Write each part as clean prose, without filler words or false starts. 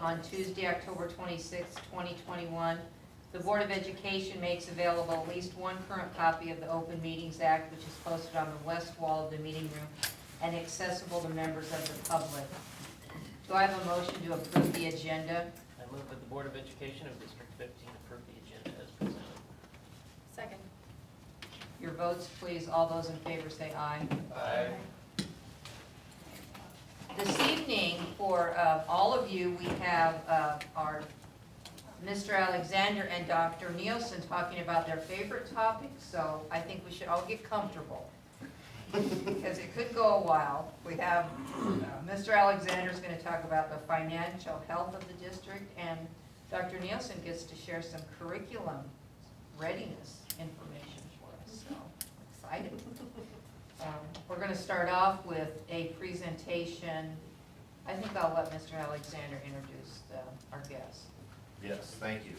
on Tuesday, October 26, 2021. The Board of Education makes available at least one current copy of the Open Meetings Act, which is posted on the west wall of the meeting room and accessible to members of the public. Do I have a motion to approve the agenda? I move that the Board of Education of District 15 approve the agenda as presented. Second. Your votes, please. All those in favor say aye. Aye. This evening, for all of you, we have our Mr. Alexander and Dr. Nielsen talking about their favorite topics, so I think we should all get comfortable, because it could go a while. We have Mr. Alexander is going to talk about the financial health of the district, and Dr. Nielsen gets to share some curriculum readiness information for us, so excited. We're going to start off with a presentation. I think I'll let Mr. Alexander introduce our guest. Yes, thank you.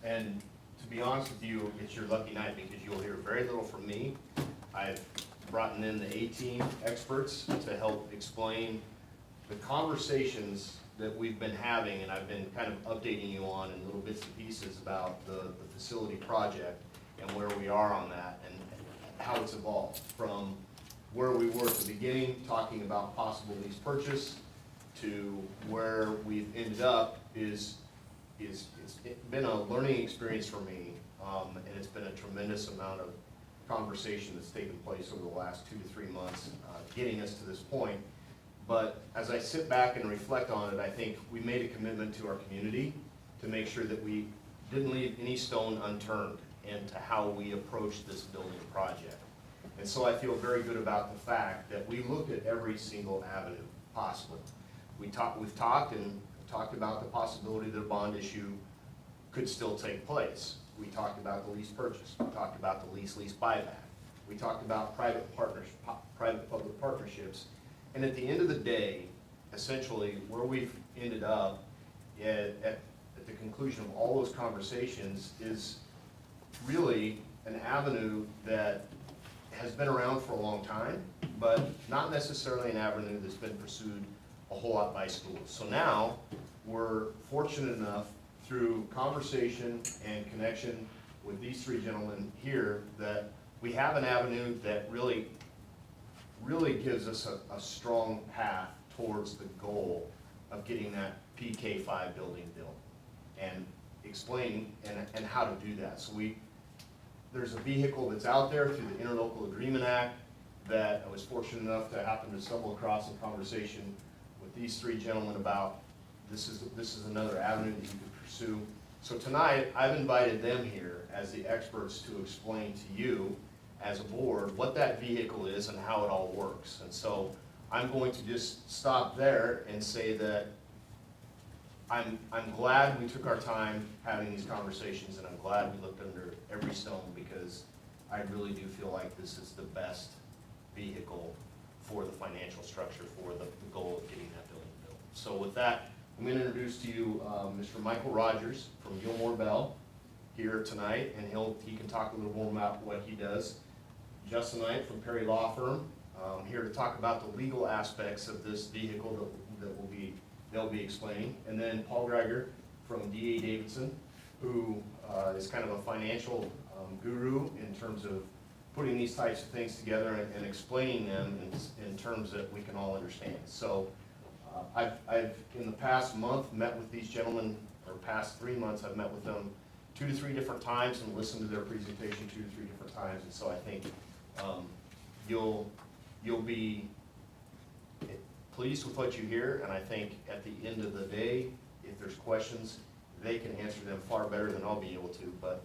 And to be honest with you, it's your lucky night because you'll hear very little from me. I've brought in the 18 experts to help explain the conversations that we've been having, and I've been kind of updating you on in little bits and pieces about the facility project and where we are on that and how it's evolved from where we were at the beginning, talking about possible lease purchase, to where we've ended up it's been a learning experience for me, and it's been a tremendous amount of conversation that's taken place over the last 2 to 3 months, getting us to this point. But as I sit back and reflect on it, I think we made a commitment to our community to make sure that we didn't leave any stone unturned into how we approach this building project. And so I feel very good about the fact that we looked at every single avenue possible. We've talked about the possibility that a bond issue could still take place. We talked about the lease purchase. We talked about the lease buyback. We talked about private-public partnerships. And at the end of the day, essentially where we've ended up at the conclusion of all those conversations is really an avenue that has been around for a long time, but not necessarily an avenue that's been pursued a whole lot by schools. So now we're fortunate enough through conversation and connection with these 3 gentlemen here that we have an avenue that really gives us a strong path towards the goal of getting that PK5 building built and explaining and how to do that. So there's a vehicle that's out there through the Interlocal Agreement Act that I was fortunate enough to happen to stumble across in conversation with these 3 gentlemen about. This is another avenue that you could pursue. So tonight, I've invited them here as the experts to explain to you as a board what that vehicle is and how it all works. And so I'm going to just stop there and say that I'm glad we took our time having these conversations, and I'm glad we looked under every stone, because I really do feel like this is the best vehicle for the financial structure for the goal of getting that building built. So with that, I'm going to introduce to you Mr. Michael Rogers from Gilmore Bell here tonight, and he can talk a little more about what he does. Justin Knight from Perry Law Firm, here to talk about the legal aspects of this vehicle that they'll be explaining. And then Paul Greiger from D.A. Davidson, who is kind of a financial guru in terms of putting these types of things together and explaining them in terms that we can all understand. So I've in the past month met with these gentlemen, or past 3 months, I've met with them 2 to 3 different times and listened to their presentation 2 to 3 different times. And so I think you'll be pleased with what you hear, and I think at the end of the day, if there's questions, they can answer them far better than I'll be able to. But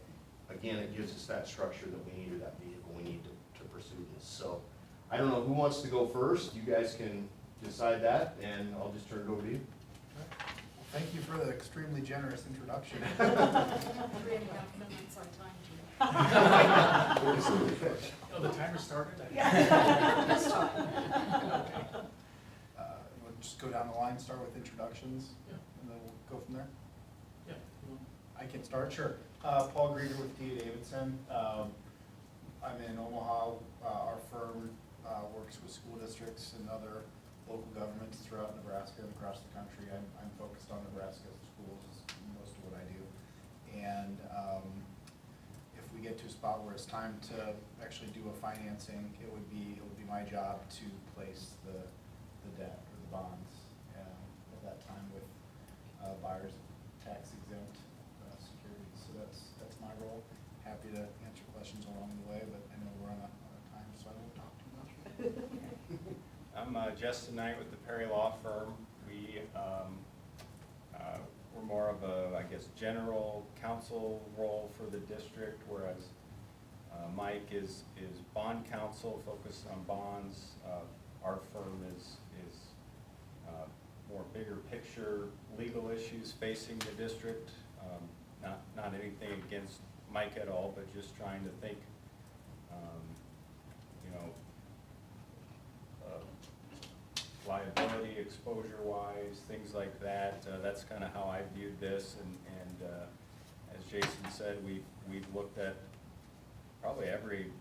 again, it gives us that structure that we need, or that vehicle we need to pursue this. So I don't know who wants to go first. You guys can decide that, and I'll just turn it over to you. Thank you for the extremely generous introduction. 3.5 minutes on time, Jim. Oh, the timer started? This time. We'll just go down the line, start with introductions, Yeah. and then we'll go from there. Yeah. I can start, sure. Paul Grieger with D.A. Davidson. I'm in Omaha. Our firm works with school districts and other local governments throughout Nebraska and across the country. I'm focused on Nebraska. get to a spot where it's time to actually do a financing, it would be my job to place the debt or the bonds at that time with buyers tax exempt securities. So that's my role. Happy to answer questions along the way, but I know we're on a time, so I won't talk too much. I'm Justin Knight with the Perry Law Firm. We're more of a, I guess, general counsel role for the district, whereas Mike is bond counsel, focused on bonds. Our firm is more bigger picture legal issues facing the district. Not anything against Mike at all, but just trying to think, liability exposure-wise, things like that. That's kind of how I viewed this, and as Jason said, we've looked at probably every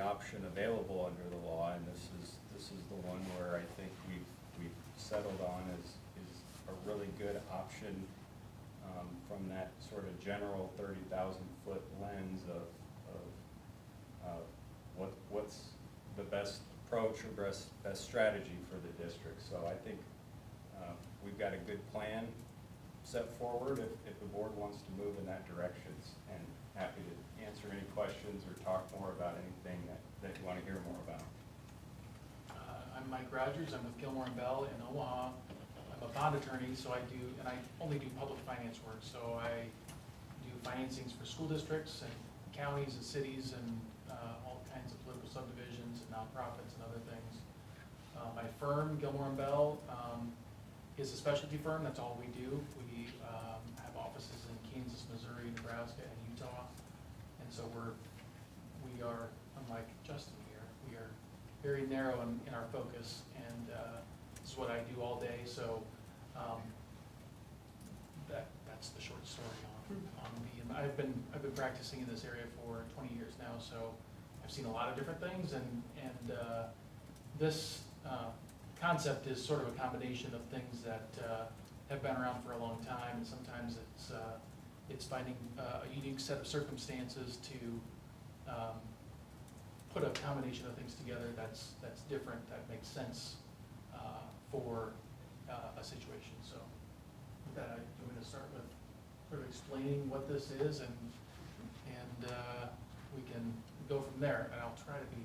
option available under the law, and this is the one where I think we've settled on is a really good option from that sort of general 30,000-foot lens of what's the best approach or best strategy for the district. So I think we've got a good plan set forward if the board wants to move in that direction, and happy to answer any questions or talk more about anything that you want to hear more about. I'm Mike Rogers. I'm with Gilmore & Bell in Omaha. I'm a bond attorney, so I only do public finance work. So I do financings for school districts and counties and cities and all kinds of political subdivisions and nonprofits and other things. My firm, Gilmore & Bell, is a specialty firm. That's all we do. We have offices in Kansas, Missouri, Nebraska, and Utah. And so we are, unlike Justin here, we are very narrow in our focus, and this is what I do all day. So that's the short story on me. And I've been practicing in this area for 20 years now, so I've seen a lot of different things, and this concept is sort of a combination of things that have been around for a long time, and sometimes it's finding a unique set of circumstances to put a combination of things together that's different, that makes sense for a situation. So with that, I'm going to start with sort of explaining what this is, and we can go from there. And I'll try to be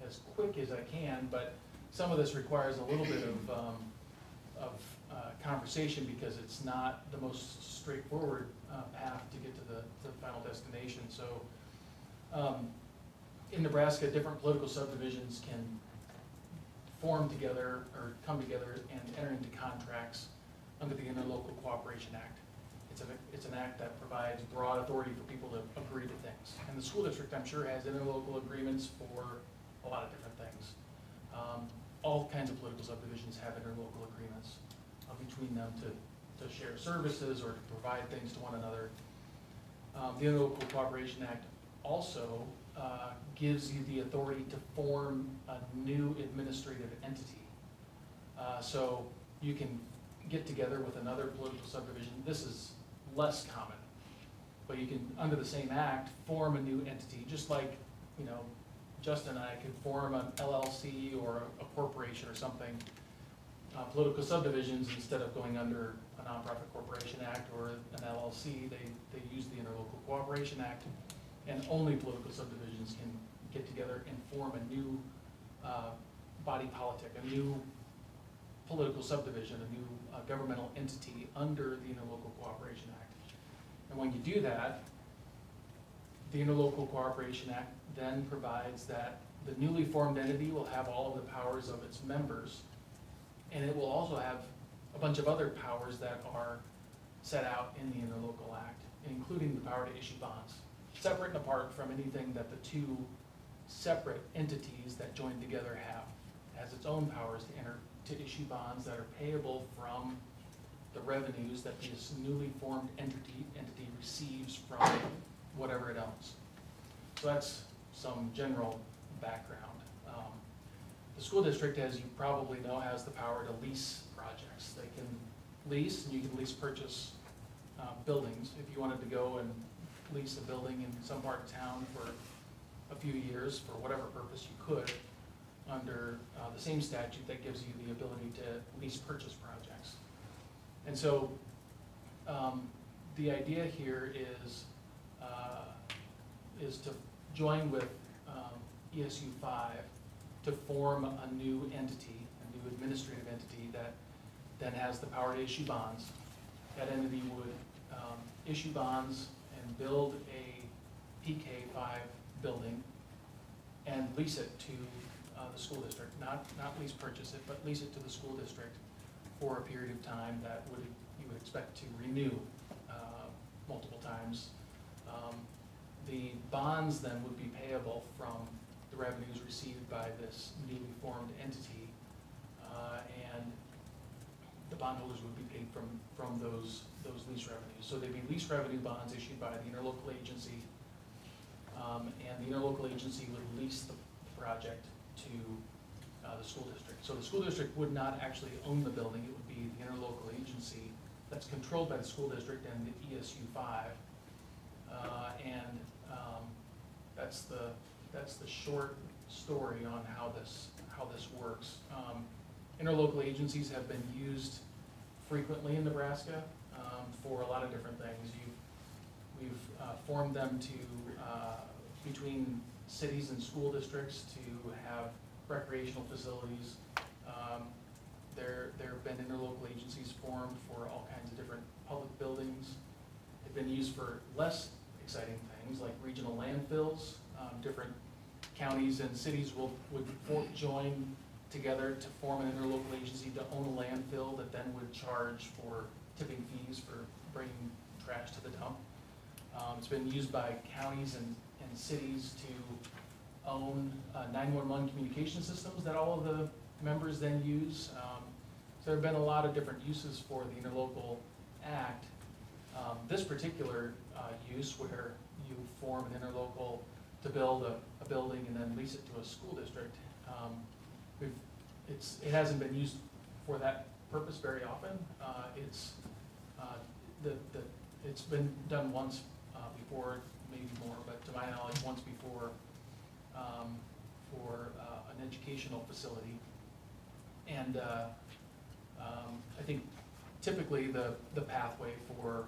as quick as I can, but some of this requires a little bit of conversation, because it's not the most straightforward path to get to the final destination. So in Nebraska, different political subdivisions can form together or come together and enter into contracts under the Interlocal Cooperation Act. It's an act that provides broad authority for people to agree to things. And the school district, I'm sure, has interlocal agreements for a lot of different things. All kinds of political subdivisions have interlocal agreements between them to share services or to provide things to one another. The Interlocal Cooperation Act also gives you the authority to form a new administrative entity. So you can get together with another political subdivision. This is less common, but you can, under the same act, form a new entity, just like, Justin and I could form an LLC or a corporation or something. Political subdivisions, instead of going under a nonprofit corporation act or an LLC, they use the Interlocal Cooperation Act, and only political subdivisions can get together and form a new body politic, a new political subdivision, a new governmental entity under the Interlocal Cooperation Act. And when you do that, the Interlocal Cooperation Act then provides that the newly formed entity will have all of the powers of its members, and it will also have a bunch of other powers that are set out in the Interlocal Act, including the power to issue bonds, separate and apart from anything that the two separate entities that join together have. It has its own powers to issue bonds that are payable from the revenues that this newly formed entity receives from whatever it owns. So that's some general background. The school district, as you probably know, has the power to lease projects. They can lease, and you can lease purchase buildings. If you wanted to go and lease a building in some part of town for a few years for whatever purpose you could under the same statute that gives you the ability to lease purchase projects. And so the idea here is to join with ESU 5 to form a new entity, a new administrative entity that then has the power to issue bonds. That entity would issue bonds and build a PK5 building and lease it to the school district, not lease purchase it, but lease it to the school district for a period of time that you would expect to renew multiple times. The bonds then would be payable from the revenues received by this newly formed entity, and the bondholders would be paid from those lease revenues. So they'd be lease revenue bonds issued by the interlocal agency, and the interlocal agency would lease the project to the school district. So the school district would not actually own the building, it would be the interlocal agency that's controlled by the school district and the ESU 5. That's the short story on how this works. Interlocal agencies have been used frequently in Nebraska for a lot of different things. We've formed them between cities and school districts to have recreational facilities. There have been interlocal agencies formed for all kinds of different public buildings. They've been used for less exciting things like regional landfills. Different counties and cities would join together to form an interlocal agency to own a landfill that then would charge for tipping fees for bringing trash to the dump. It's been used by counties and cities to own 911 communication systems that all of the members then use. So there have been a lot of different uses for the Interlocal Act. This particular use where you form an interlocal to build a building and then lease it to a school district, it hasn't been used for that purpose very often. It's been done once before, maybe more, but to my knowledge, once before for an educational facility. And I think typically the pathway for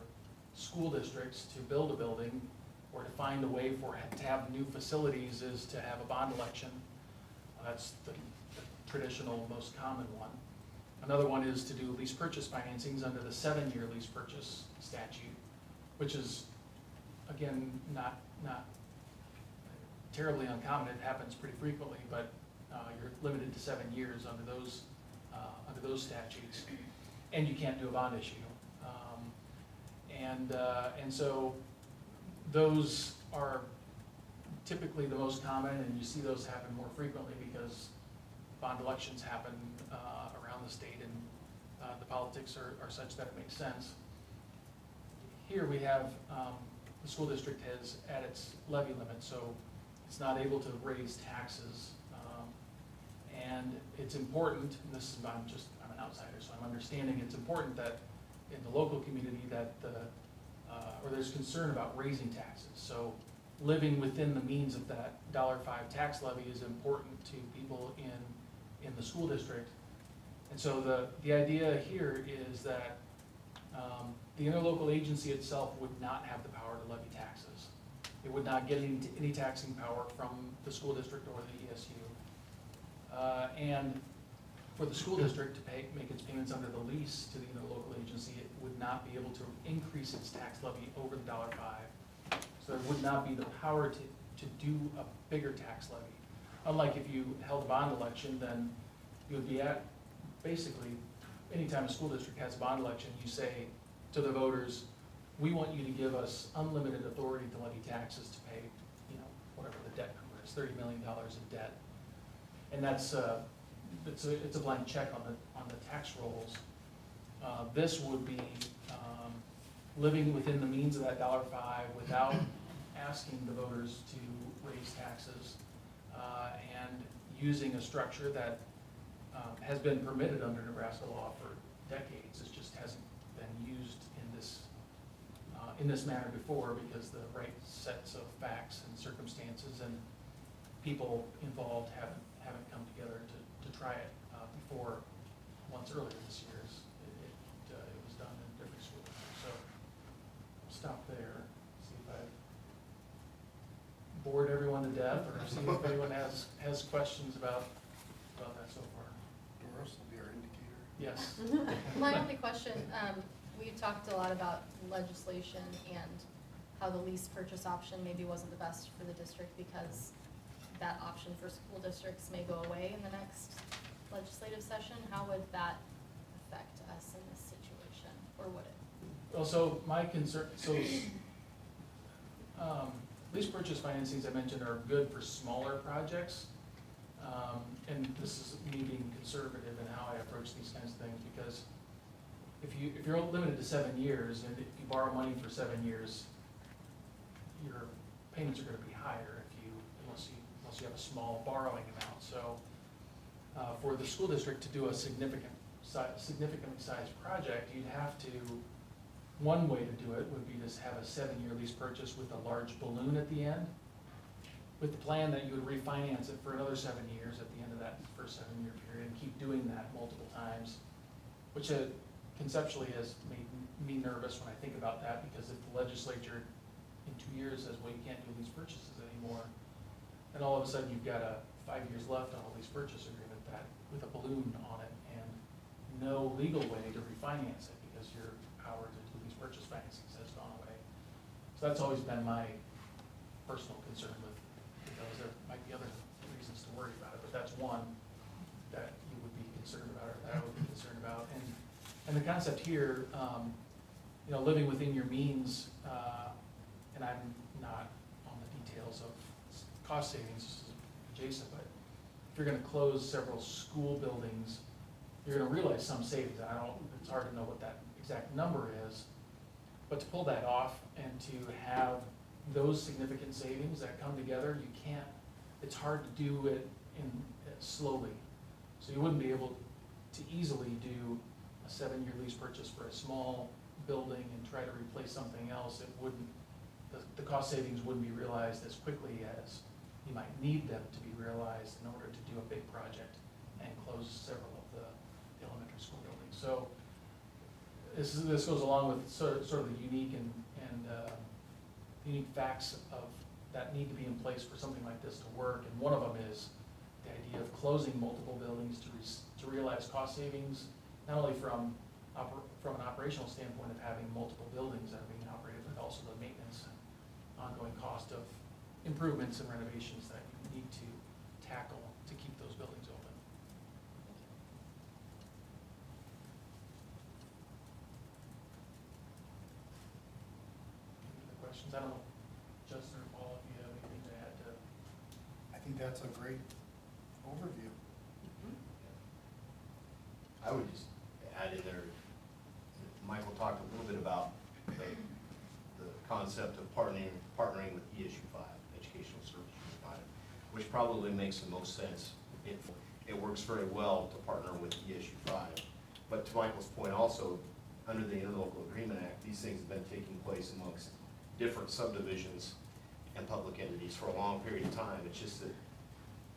school districts to build a building or to find a way to have new facilities is to have a bond election. That's the traditional, most common one. Another one is to do lease purchase financings under the 7-year lease purchase statute, which is, again, not terribly uncommon. It happens pretty frequently, but you're limited to 7 years under those statutes, and you can't do a bond issue. And so those are typically the most common, and you see those happen more frequently because bond elections happen around the state, and the politics are such that it makes sense. Here we have the school district has at its levy limit, so it's not able to raise taxes. And it's important, and this is, I'm an outsider, so I'm understanding it's important that in the local community that or there's concern about raising taxes. So living within the means of that $5 tax levy is important to people in the school district. And so the idea here is that the interlocal agency itself would not have the power to levy taxes. It would not get any taxing power from the school district or the ESU. And for the school district to make its payments under the lease to the interlocal agency, it would not be able to increase its tax levy over the $5. So there would not be the power to do a bigger tax levy. Unlike if you held a bond election, then you would be at, basically, anytime a school district has a bond election, you say to the voters, we want you to give us unlimited authority to levy taxes to pay, whatever the debt number is, $30 million of debt. And that's, it's a blank check on the tax rolls. This would be living within the means of that $5 without asking the voters to raise taxes, and using a structure that has been permitted under Nebraska law for decades. It just hasn't been used in this manner before, because the right sets of facts and circumstances and people involved haven't come together to try it before. Once earlier this year, it was done in different schools. So I'll stop there, see if I've bored everyone to death, or see if anyone has questions about that so far. Doris will be our indicator. Yes. My only question, we've talked a lot about legislation and how the lease purchase option maybe wasn't the best for the district because that option for school districts may go away in the next legislative session. How would that affect us in this situation, or would it? Well, so my concern, lease purchase financings I mentioned are good for smaller projects. And this is me being conservative in how I approach these kinds of things, because if you're limited to 7 years, and if you borrow money for 7 years, your payments are gonna be higher unless you have a small borrowing amount. So, for the school district to do a significantly sized project, you'd have to, one way to do it would be to have a 7-year lease purchase with a large balloon at the end, with the plan that you would refinance it for another 7 years at the end of that first 7-year period, and keep doing that multiple times, which conceptually has made me nervous when I think about that, because if the legislature in 2 years says, well, you can't do lease purchases anymore, and all of a sudden you've got 5 years left on a lease purchase agreement that with a balloon on it and no legal way to refinance it because your power to do lease purchase financings has gone away. So that's always been my personal concern with those. There might be other reasons to worry about it, but that's one that you would be concerned about, or that I would be concerned about. And the concept here, living within your means, and I'm not on the details of cost savings, Jason, but if you're gonna close several school buildings, you're gonna realize some savings. It's hard to know what that exact number is, but to pull that off and to have those significant savings that come together, it's hard to do it slowly. So you wouldn't be able to easily do a 7-year lease purchase for a small building and try to replace something else. The cost savings wouldn't be realized as quickly as you might need them to be realized in order to do a big project and close several of the elementary school buildings. So this goes along with sort of the unique and unique facts of that need to be in place for something like this to work. And one of them is the idea of closing multiple buildings to realize cost savings, not only from an operational standpoint of having multiple buildings that are being operated, but also the maintenance and ongoing cost of improvements and renovations that you need to tackle to keep those buildings open. Any other questions? I don't know, Justin or Paul, if you have anything to add to. I think that's a great overview. I would just add in there, Michael talked a little bit about the concept of partnering with ESU 5, Educational Service Unit 5, which probably makes the most sense. It works very well to partner with ESU 5. But to Michael's point also, under the Interlocal Agreement Act, these things have been taking place amongst different subdivisions and public entities for a long period of time. It's just that,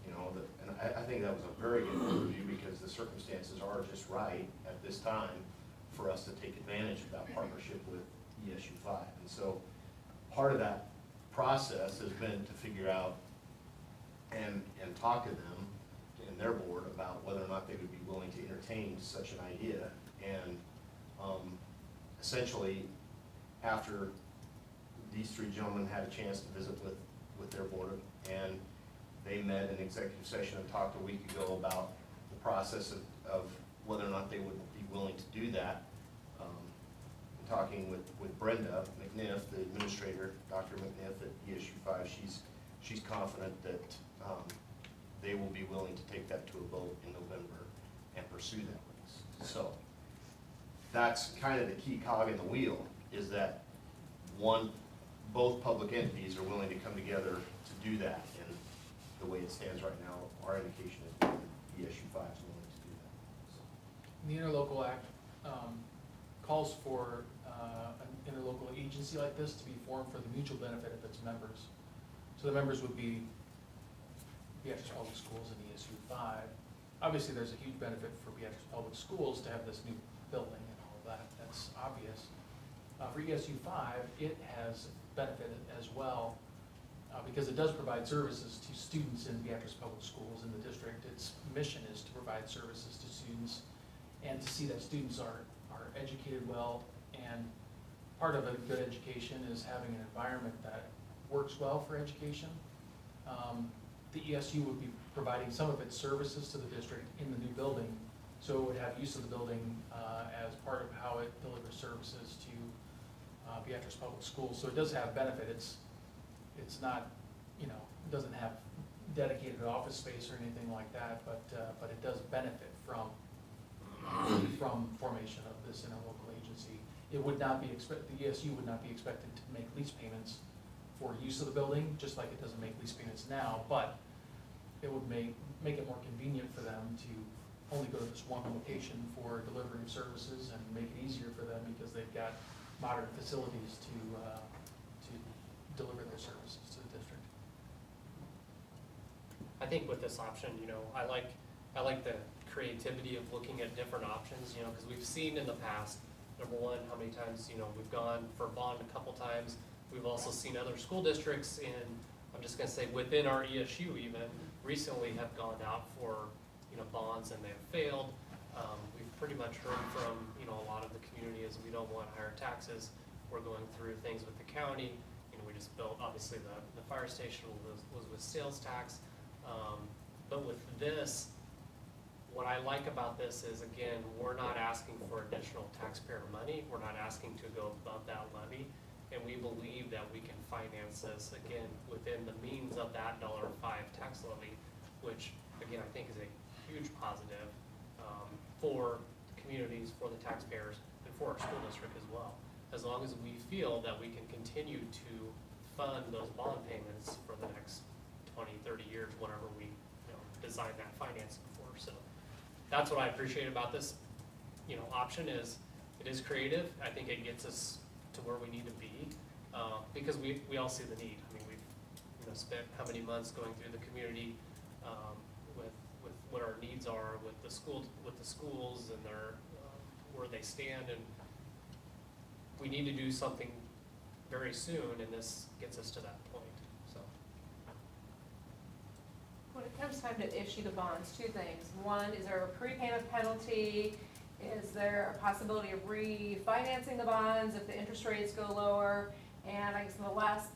and I think that was a very good overview, because the circumstances are just right at this time for us to take advantage of that partnership with ESU 5. And so part of that process has been to figure out and talk to them and their board about whether or not they would be willing to entertain such an idea. And essentially, after these 3 gentlemen had a chance to visit with their board, and they met in executive session and talked a week ago about the process of whether or not they would be willing to do that. Talking with Brenda McNiff, the administrator, Dr. McNiff at ESU 5, she's confident that they will be willing to take that to a vote in November and pursue that with us. So that's kind of the key cog in the wheel, is that both public entities are willing to come together to do that. And the way it stands right now, our indication is that ESU 5 is willing to do that. So. The Interlocal Act calls for an interlocal agency agency like this to be formed for the mutual benefit of its members. So the members would be Beatrice Public Schools and ESU 5. Obviously, there's a huge benefit for Beatrice Public Schools to have this new building and all of that, that's obvious. For ESU 5, it has benefited as well, because it does provide services to students in Beatrice Public Schools in the district. Its mission is to provide services to students and to see that students are educated well. And part of a good education is having an environment that works well for education. The ESU would be providing some of its services to the district in the new building, so it would have use of the building as part of how it delivers services to Beatrice Public Schools. So it does have benefit. It's not, you know, it doesn't have dedicated office space or anything like that, but it does benefit from formation of this interlocal agency. It would not be the ESU would not be expected to make lease payments for use of the building, just like it doesn't make lease payments now, but it would make it more convenient for them to only go to this one location for delivery of services and make it easier for them because they've got modern facilities to deliver their services to the district. I think with this option, you know, I like the creativity of looking at different options, you know, because we've seen in the past, number one, how many times, you know, we've gone for bond a couple times. We've also seen other school districts I'm just gonna say within our ESU even, recently have gone out for, you know, bonds and they've failed. We've pretty much heard from, you know, a lot of the community is we don't want higher taxes. We're going through things with the county. You know, we just built, obviously the fire station was with sales tax. But with this, what I like about this is, again, we're not asking for additional taxpayer money. We're not asking to go above that levy. And we believe that we can finance this, again, within the means of that $5 tax levy, which, again, I think is a huge positive for the communities, for the taxpayers, and for our school district as well. As long as we feel that we can continue to fund those bond payments for the next 20, 30 years, whatever we, you know, design that financing for. So that's what I appreciate about this, you know, option is it is creative. I think it gets us to where we need to be, because we all see the need. I mean, we've, you know, spent how many months going through the community with what our needs are with the schools and their where they stand, and we need to do something very soon, and this gets us to that point. So when it comes time to issue the bonds, two things. One, is there a prepayment penalty? Is there a possibility of refinancing the bonds if the interest rates go lower? And I guess the last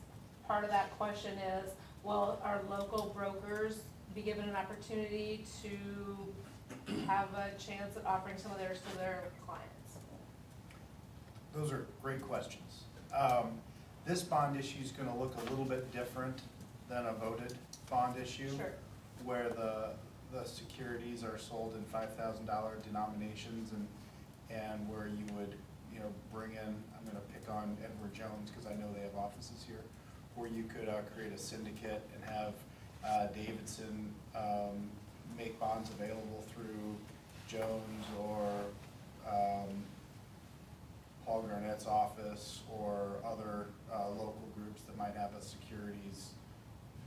part of that question is, will our local brokers be given an opportunity to have a chance at offering some of theirs to their clients? Those are great questions. This bond issue is gonna look a little bit different than a voted bond issue. Sure. Where the securities are sold in $5,000 denominations and where you would, you know, bring in, I'm gonna pick on Edward Jones because I know they have offices here, where you could create a syndicate and have Davidson make bonds available through Jones or Paul Garnett's office or other local groups that might have a securities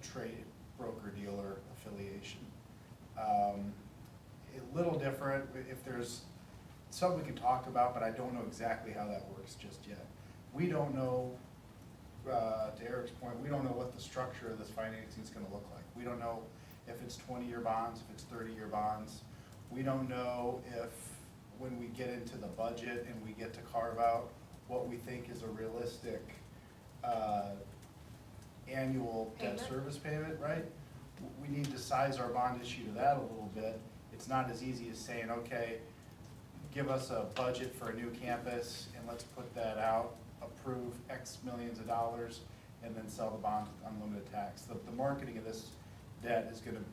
trade broker-dealer affiliation. A little different, if there's something we can talk about, but I don't know exactly how that works just yet. We don't know, to Eric's point, we don't know what the structure of this financing is gonna look like. We don't know if it's 20-year bonds, if it's 30-year bonds. We don't know if, when we get into the budget and we get to carve out what we think is a realistic annual debt Payment? service payment, right? We need to size our bond issue to that a little bit. It's not as easy as saying, okay, give us a budget for a new campus and let's put that out, approve X millions of dollars, and then sell the bond with unlimited tax. The marketing of this debt is gonna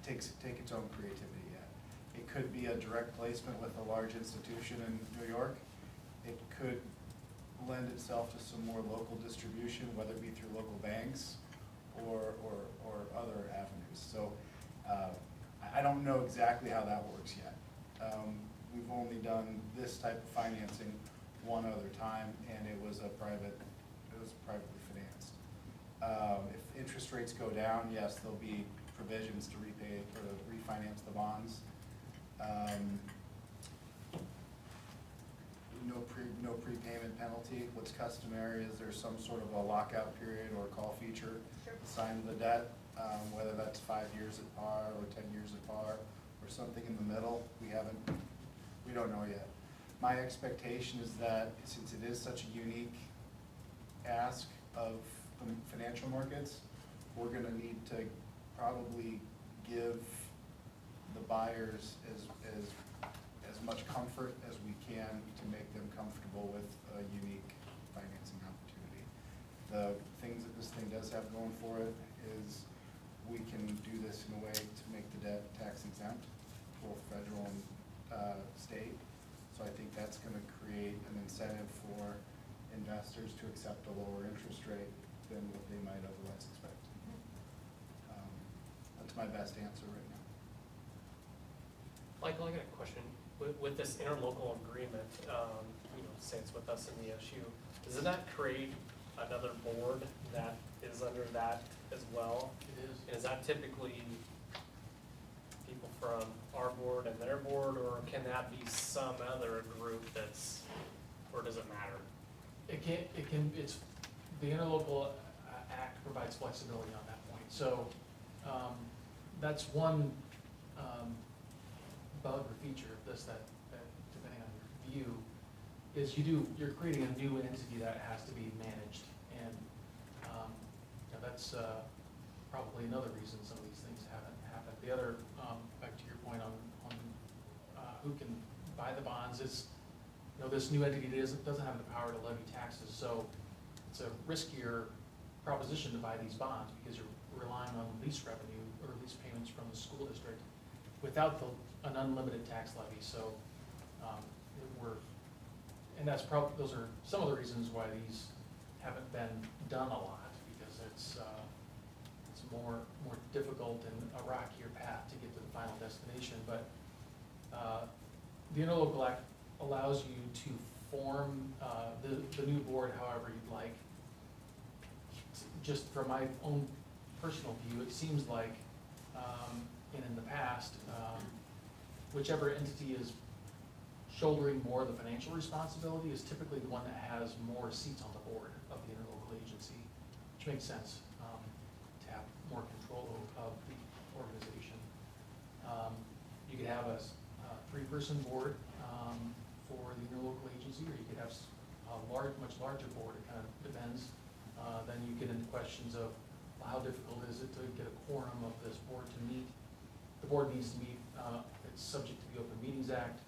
take its own creativity yet. It could be a direct placement with a large institution in New York. It could lend itself to some more local distribution, whether it be through local banks or other avenues. So I don't know exactly how that works yet. We've only done this type of financing one other time, and it was privately financed. If interest rates go down, yes, there'll be provisions to repay or to refinance the bonds. No prepayment penalty. What's customary is there's some sort of a lockout period or call feature assigned to the debt, whether that's 5 years at par or 10 years at par or something in the middle. We don't know yet. My expectation is that since it is such a unique ask of the financial markets, we're gonna need to probably give the buyers as much comfort as we can to make them comfortable with a unique financing opportunity. The things that this thing does have going for it is we can do this in a way to make the debt tax exempt, both federal and state. So I think that's gonna create an incentive for investors to accept a lower interest rate than what they might otherwise expect. That's my best answer right now. Michael, I got a question. With this interlocal agreement, say it's with us in the SU, doesn't that create another board that is under that as well? It is. And is that typically people from our board and their board, or can that be some other group that's, or does it matter? It's, the interlocal act provides flexibility on that point. So, that's one, bug or feature of this that depending on your view, is you're creating a new entity that has to be managed. And, that's, probably another reason some of these things haven't happened. The other, back to your point on who can buy the bonds is, this new entity doesn't have the power to levy taxes, so it's a riskier proposition to buy these bonds because you're relying on lease revenue or lease payments from the school district without an unlimited tax levy. So and that's those are some of the reasons why these haven't been done a lot, because it's more difficult and a rockier path to get to the final destination. But the interlocal act allows you to form the new board however you'd like. Just from my own personal view, it seems like, and in the past, whichever entity is shouldering more of the financial responsibility is typically the one that has more seats on the board of the interlocal agency, which makes sense, to have more control of the organization. You could have a three-person board for the interlocal agency, or you could have a much larger board. It kind of depends. Then you get into questions of how difficult is it to get a quorum of this board to meet. The board needs to meet, it's subject to the Open Meetings Act,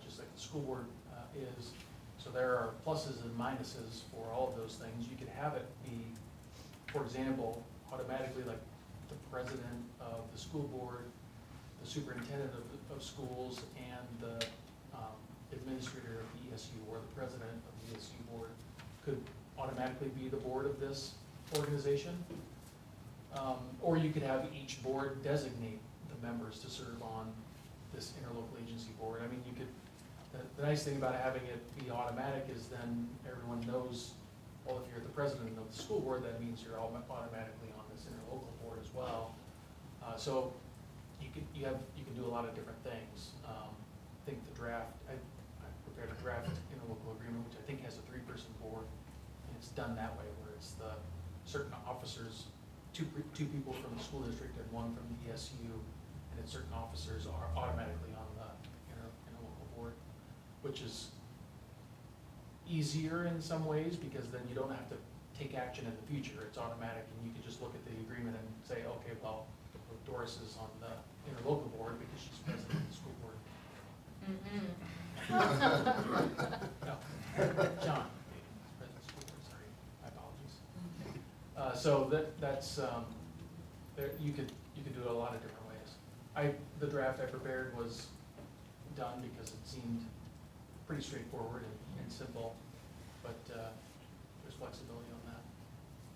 just like the school board is. So there are pluses and minuses for all of those things. You could have it be, for example, automatically like the president of the school board, the superintendent of schools, and the administrator of the ESU, or the president of the ESU board could automatically be the board of this organization. Or you could have each board designate the members to serve on this interlocal agency board. I mean, you could, the nice thing about having it be automatic is then everyone knows, well, if you're the president of the school board, that means you're automatically on this interlocal board as well. So you can do a lot of different things. I think the draft, I prepared a draft interlocal agreement, which I think has a three-person board, and it's done that way, where it's the certain officers, two people from the school district and one from the ESU, and then certain officers are automatically on the interlocal board, which is easier in some ways, because then you don't have to take action in the future. It's automatic, and you can just look at the agreement and say, okay, well, Doris is on the interlocal board because she's president of the school board. No, John, president of the school board, sorry, my apologies. So that's, you could do it a lot of different ways. The draft I prepared was done because it seemed pretty straightforward and simple, but there's flexibility on that.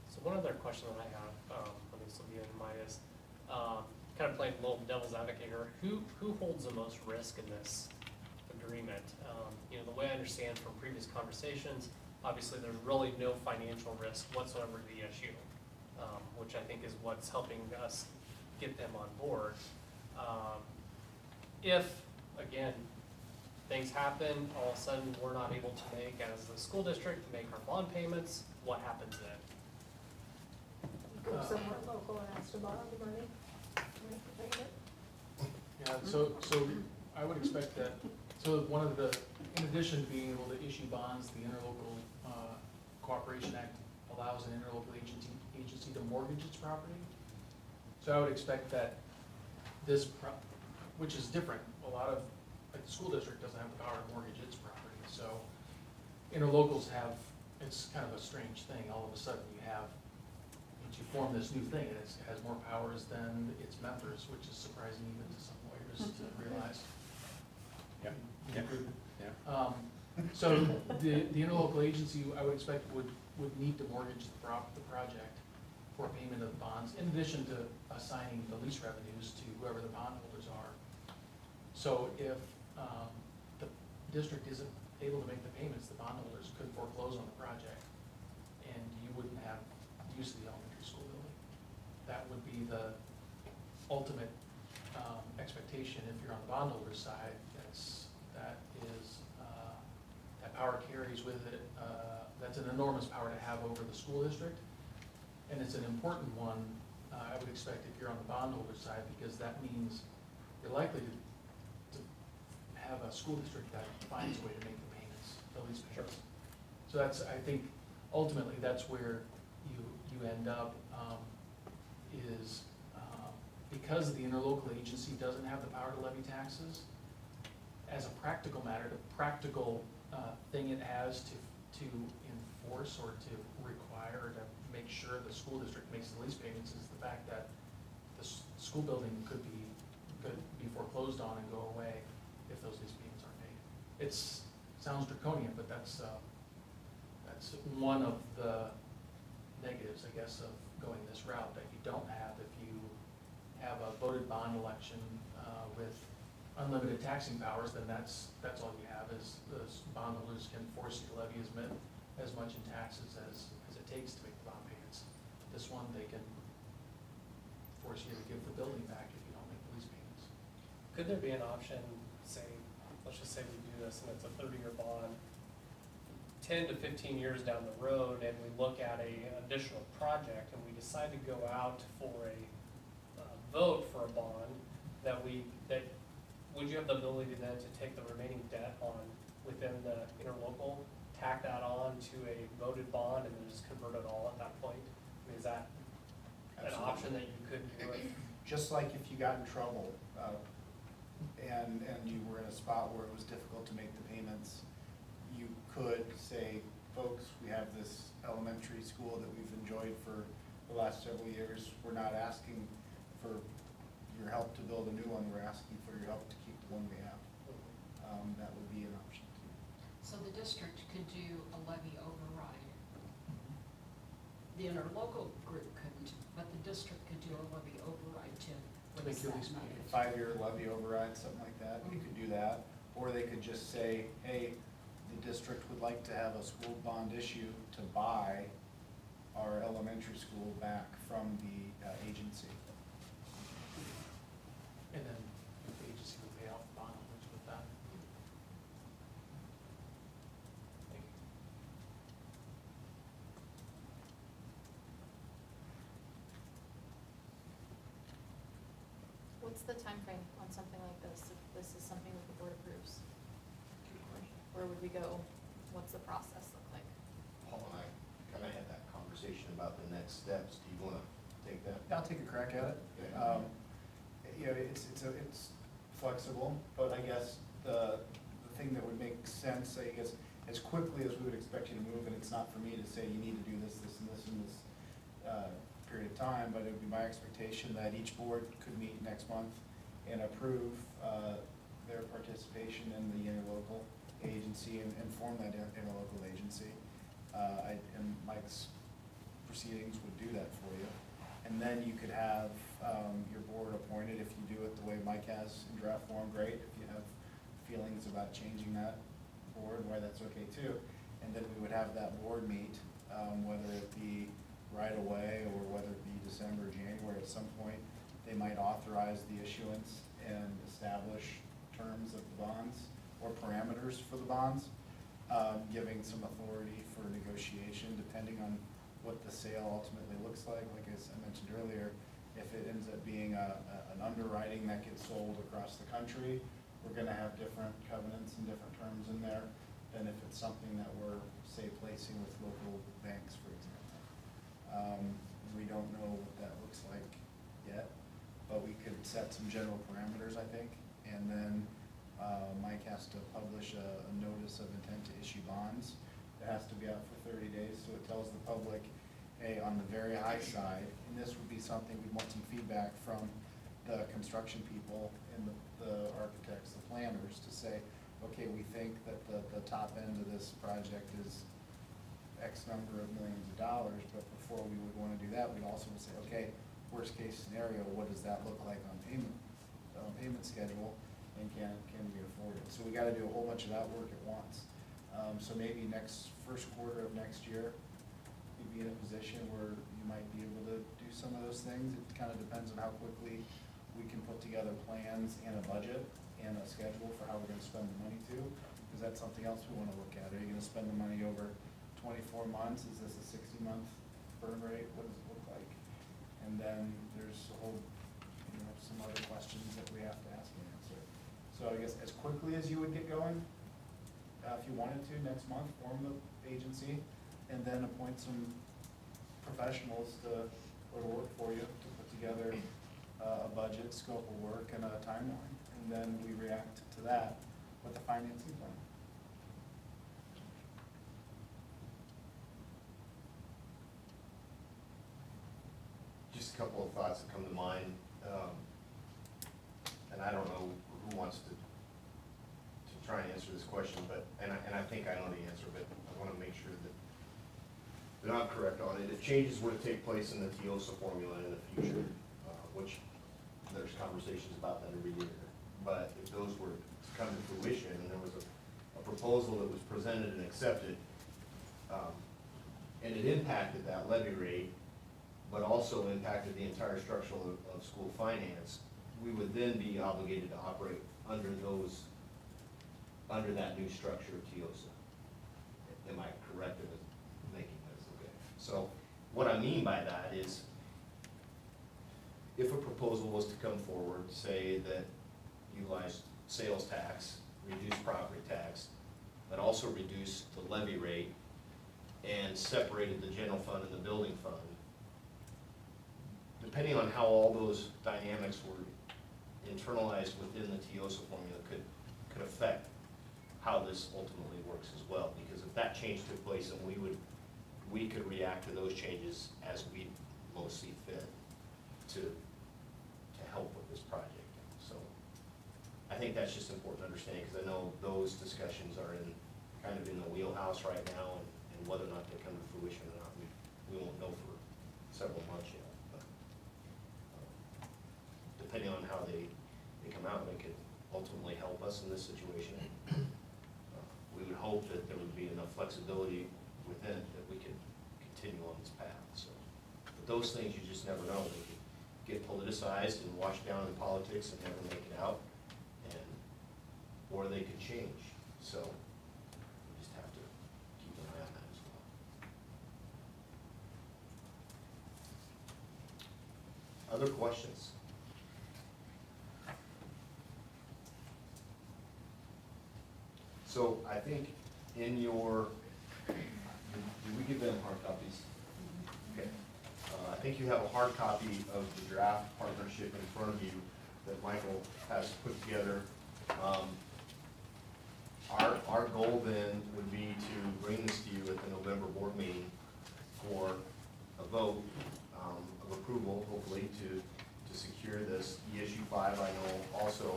So one other question that I have, let me still be in mind, is kind of playing a little devil's advocate here. Who holds the most risk in this agreement. You know, the way I understand from previous conversations, obviously there's really no financial risk whatsoever to the issue, which I think is what's helping us get them on board. If, again, things happen, all of a sudden we're not able to make, as the school district, make our bond payments, what happens then? Go somewhere local and ask to borrow the money. Make the payment. Yeah, so I would expect that, so one of the, in addition to being able to issue bonds, the Interlocal Cooperation Act allows an interlocal agency to mortgage its property. So I would expect that this, which is different, a lot of, like the school district doesn't have the power to mortgage its property, so interlocals have, it's kind of a strange thing, all of a sudden you have, once you form this new thing, and it has more powers than its members, which is surprising even to some lawyers to realize. Yep. You Yep. agree? Yeah. So the interlocal agency, I would expect, would need to mortgage the project for payment of the bonds, in addition to assigning the lease revenues to whoever the bondholders are. So if the district isn't able to make the payments, the bondholders could foreclose on the project, and you wouldn't have use of the elementary school building. That would be the ultimate expectation if you're on the bondholder side. That power carries with it, that's an enormous power to have over the school district. And it's an important one, I would expect if you're on the bondholder side, because that means you're likely to have a school district that finds a way to make the payments, the lease payments. So that's, I think, ultimately, that's where you end up, is because the interlocal agency doesn't have the power to levy taxes, as a practical matter, the practical thing it has to enforce or to require, to make sure the school district makes the lease payments, is the fact that the school building could be foreclosed on and go away if those lease payments aren't made. Sounds draconian, but that's one of the negatives, I guess, of going this route that you don't have if you have a voted bond election with unlimited taxing powers. Then that's all you have, is the bondholders can force you to levy as much in taxes as it takes to make the bond payments. This one, they can force you to give the building back if you don't make the lease payments. Could there be an option, say, let's just say we do this and it's a 30-year bond, 10 to 15 years down the road, and we look at an additional project and we decide to go out for a vote for a bond, that would you have the ability then to take the remaining debt on within the interlocal, tack that on to a voted bond, and then just convert it all at that point? I mean, is that an option that you could do? Just like if you got in trouble, and you were in a spot where it was difficult to make the payments, you could say, folks, we have this elementary school that we've enjoyed for the last several years. We're not asking for your help to build a new one, we're asking for your help to keep the one we have. That would be an option too. So the district could do a levy override. The interlocal group couldn't, but the district could do a levy override to Make release your that lease money. payment. 5-year levy override, something like that, you could do that. Or they could just say, hey, the district would like to have a school bond issue to buy our elementary school back from the agency. And then the agency would pay off the bondholders with that. Thank you. What's the time frame on something like this, if this is something that the board approves? Where would we go? What's the process look like? Paul and I kind of had that conversation about the next steps. Do you want to take that? I'll take a crack at it. Okay. You know, it's flexible, but I guess the thing that would make sense, I guess, as quickly as we would expect you to move, and it's not for me to say you need to do this, this, and this in this period of time, but it would be my expectation that each board could meet next month and approve their participation in the interlocal agency and form that interlocal agency. And Mike's proceedings would do that for you. And then you could have your board appointed, if you do it the way Mike has in draft form, great. If you have a feelings about changing that board, why that's okay too. And then we would have that board meet, whether it be right away or whether it be December, January, at some point, they might authorize the issuance and establish terms of the bonds or parameters for the bonds, giving some authority for negotiation depending on what the sale ultimately looks like. Like I mentioned earlier, if it ends up being an underwriting that gets sold across the country, we're gonna have different covenants and different terms in there than if it's something that we're, say, placing with local banks, for example. We don't know what that looks like yet, but we could set some general parameters, I think, and then Mike has to publish a notice of intent to issue bonds. It has to be out for 30 days, so it tells the public, hey, on the very high side, and this would be something, we'd want some feedback from the construction people and the architects, the planners, to say, okay, we think that the top end of this project is X number of millions of dollars, but before we would wanna do that, we'd also say, okay, worst case scenario, what does that look like on payment schedule, and can we afford it? So we gotta do a whole bunch of that work at once. So maybe first quarter of next year, you'd be in a position where you might be able to do some of those things. It kinda depends on how quickly we can put together plans and a budget and a schedule for how we're gonna spend the money too, because that's something else we wanna look at. Are you gonna spend the money over 24 months? Is this a 60-month burn rate? What does it look like? And then there's a whole, some other questions that we have to ask and answer. So I guess as quickly as you would get going, if you wanted to, next month, form the agency and then appoint some professionals to go to work for you to put together a budget, scope of work, and a timeline. And then we react to that with the financing plan. Just a couple of thoughts that come to mind. And I don't know who wants to try and answer this question, but, and I think I know the answer, but I want to make sure that I'm correct on it. If changes were to take place in the TIOSA formula in the future, which there's conversations about that every year, but if those were to come to fruition and there was a proposal that was presented and accepted, and it impacted that levy rate, but also impacted the entire structure of school finance, we would then be obligated to operate under that new structure of TIOSA. Am I correct in making this? Okay. So what I mean by that is, if a proposal was to come forward, say that utilized sales tax, reduce property tax, but also reduce the levy rate and separated the general fund and the building fund, depending on how all those dynamics were internalized within the TIOSA formula could affect how this ultimately works as well. Because if that change took place, and we could react to those changes as we most see fit to help with this project. So I think that's just important to understand, because I know those discussions are kind of in the wheelhouse right now, and whether or not they come to fruition or not, we won't know for several months yet. But depending on how they come out, they could ultimately help us in this situation. We would hope that there would be enough flexibility within it that we could continue on this path. So, but those things you just never know. They could get politicized and washed down in politics and never make it out, or they could change. So we just have to keep an eye on that as well. Other questions? So I think in your, did we give them hard copies? Okay. I think you have a hard copy of the draft partnership in front of you that Michael has put together. Our goal then would be to bring this to you at the November board meeting for a vote of approval, hopefully, to secure this. Issue 5, I know, also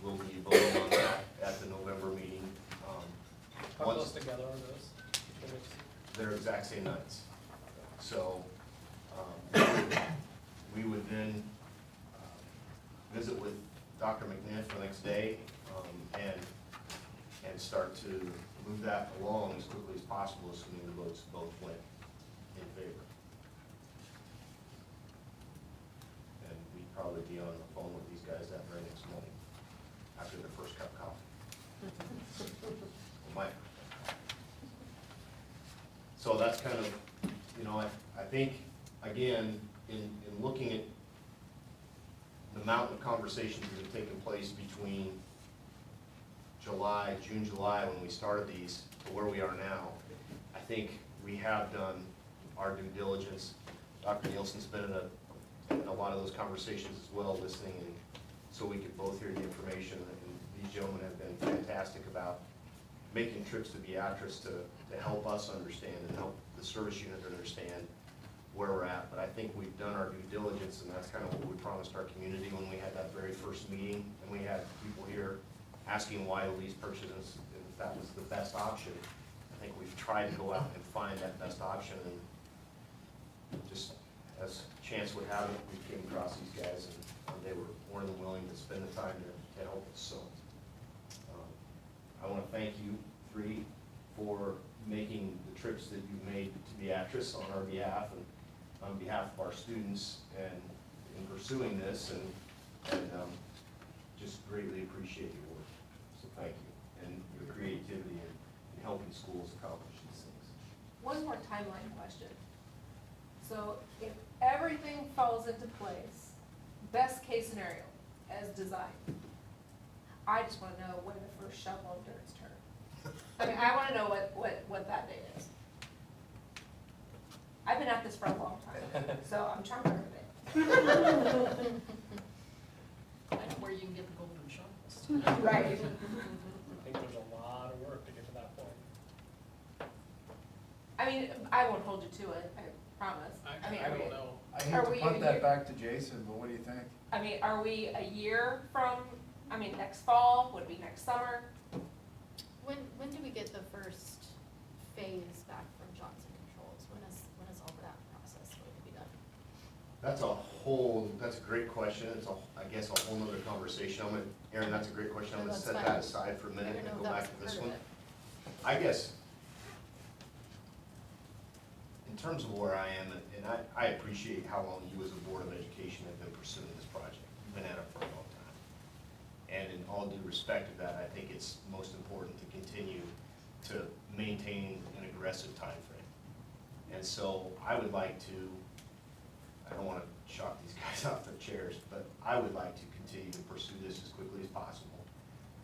will be voting on that at the November meeting. How close together are those? They're exact same nights. So we would then visit with Dr. McNiff the next day and and start to move that along as quickly as possible, assuming the votes both went in favor. And we'd probably be on the phone with these guys that very next morning after their first cup of coffee. Well, my first cup of coffee. So that's kind of, you know, I think, again, in looking at the mountain of conversations that have taken place between June, July, when we started these, to where we are now, I think we have done our due diligence. Dr. Nielsen's been in a lot of those conversations as well, listening, and so we could both hear the information. And these gentlemen have been fantastic about making trips to Beatrice to help us understand and help the service unit understand where we're at. But I think we've done our due diligence, and that's kind of what we promised our community when we had that very first meeting, and we had people here asking why the lease purchases, if that was the best option. I think we've tried to go out and find that best option, and just as chance would have it, we came across these guys, and they were more than willing to spend the time to help us. So I want to thank you three for making the trips that you've made to Beatrice on our behalf and on behalf of our students, and in pursuing this, and just greatly appreciate your work. So thank you, and your creativity in helping schools accomplish these things. One more timeline question. So if everything falls into place, best case scenario as designed, I just wanna know when the first shovel of dirt's turned. I mean, I wanna know what that date is. I've been at this for a long time, so I'm trying to remember it. I know where you can get the golden shovels. Right. I think there's a lot of work to get to that point. I mean, I won't hold you to it, I promise. I mean, don't know. I hate Are to we punt a that year- back to Jason, but what do you think? I mean, are we a year from, I mean, next fall, would it be next summer? When do we get the first phase back from Johnson Controls? When is all that process going to be done? That's a great question. It's I guess a whole nother conversation. Aaron, that's a great question. I'm No, gonna that's set fine. that aside for a I minute didn't and know go that back to was this part one. of it. I guess, in terms of where I am, and I appreciate how long you as a Board of Education have been pursuing this project. You've been at it for a long time. And in all due respect to that, I think it's most important to continue to maintain an aggressive timeframe. And so I would like to, I don't want to shock these guys off their chairs, but I would like to continue to pursue this as quickly as possible.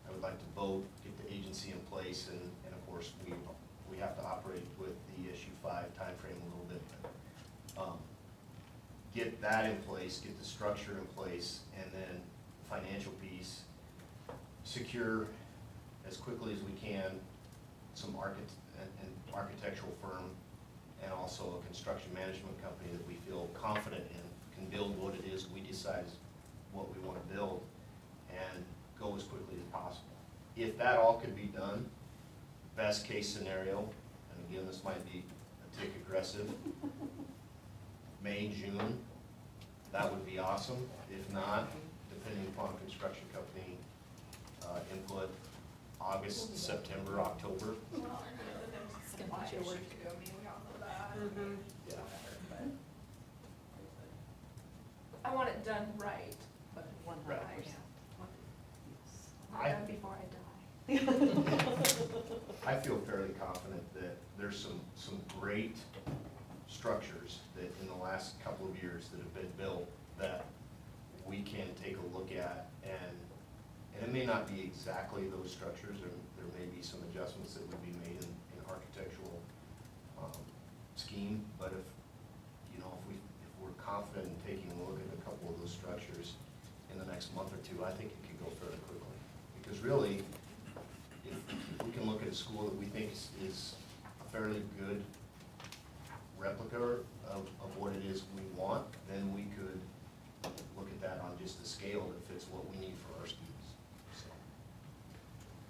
I would like to vote, get the agency in place, and of course, we have to operate with the issue 5 timeframe a little bit. But, get that in place, get the structure in place, and then financial piece, secure as quickly as we can some an architectural firm, and also a construction management company that we feel confident in, can build what it is we decide is what we want to build, and go as quickly as possible. If that all could be done, best case scenario, and again, this might be a tick aggressive, May, June, that would be awesome. If not, depending upon construction company input, August, September, October. It's gonna be your work. Yeah. I want it done right, but One Right. hundred I done before I die. I feel fairly confident that there's some great structures that in the last couple of years that have been built that we can take a look at, and it may not be exactly those structures, there may be some adjustments that would be made in architectural scheme, but if we're confident in taking a look at a couple of those structures in the next month or two, I think it could go fairly quickly. Because really, if we can look at a school that we think is a fairly good replica of what it is we want, then we could look at that on just a scale that fits what we need for our students. So,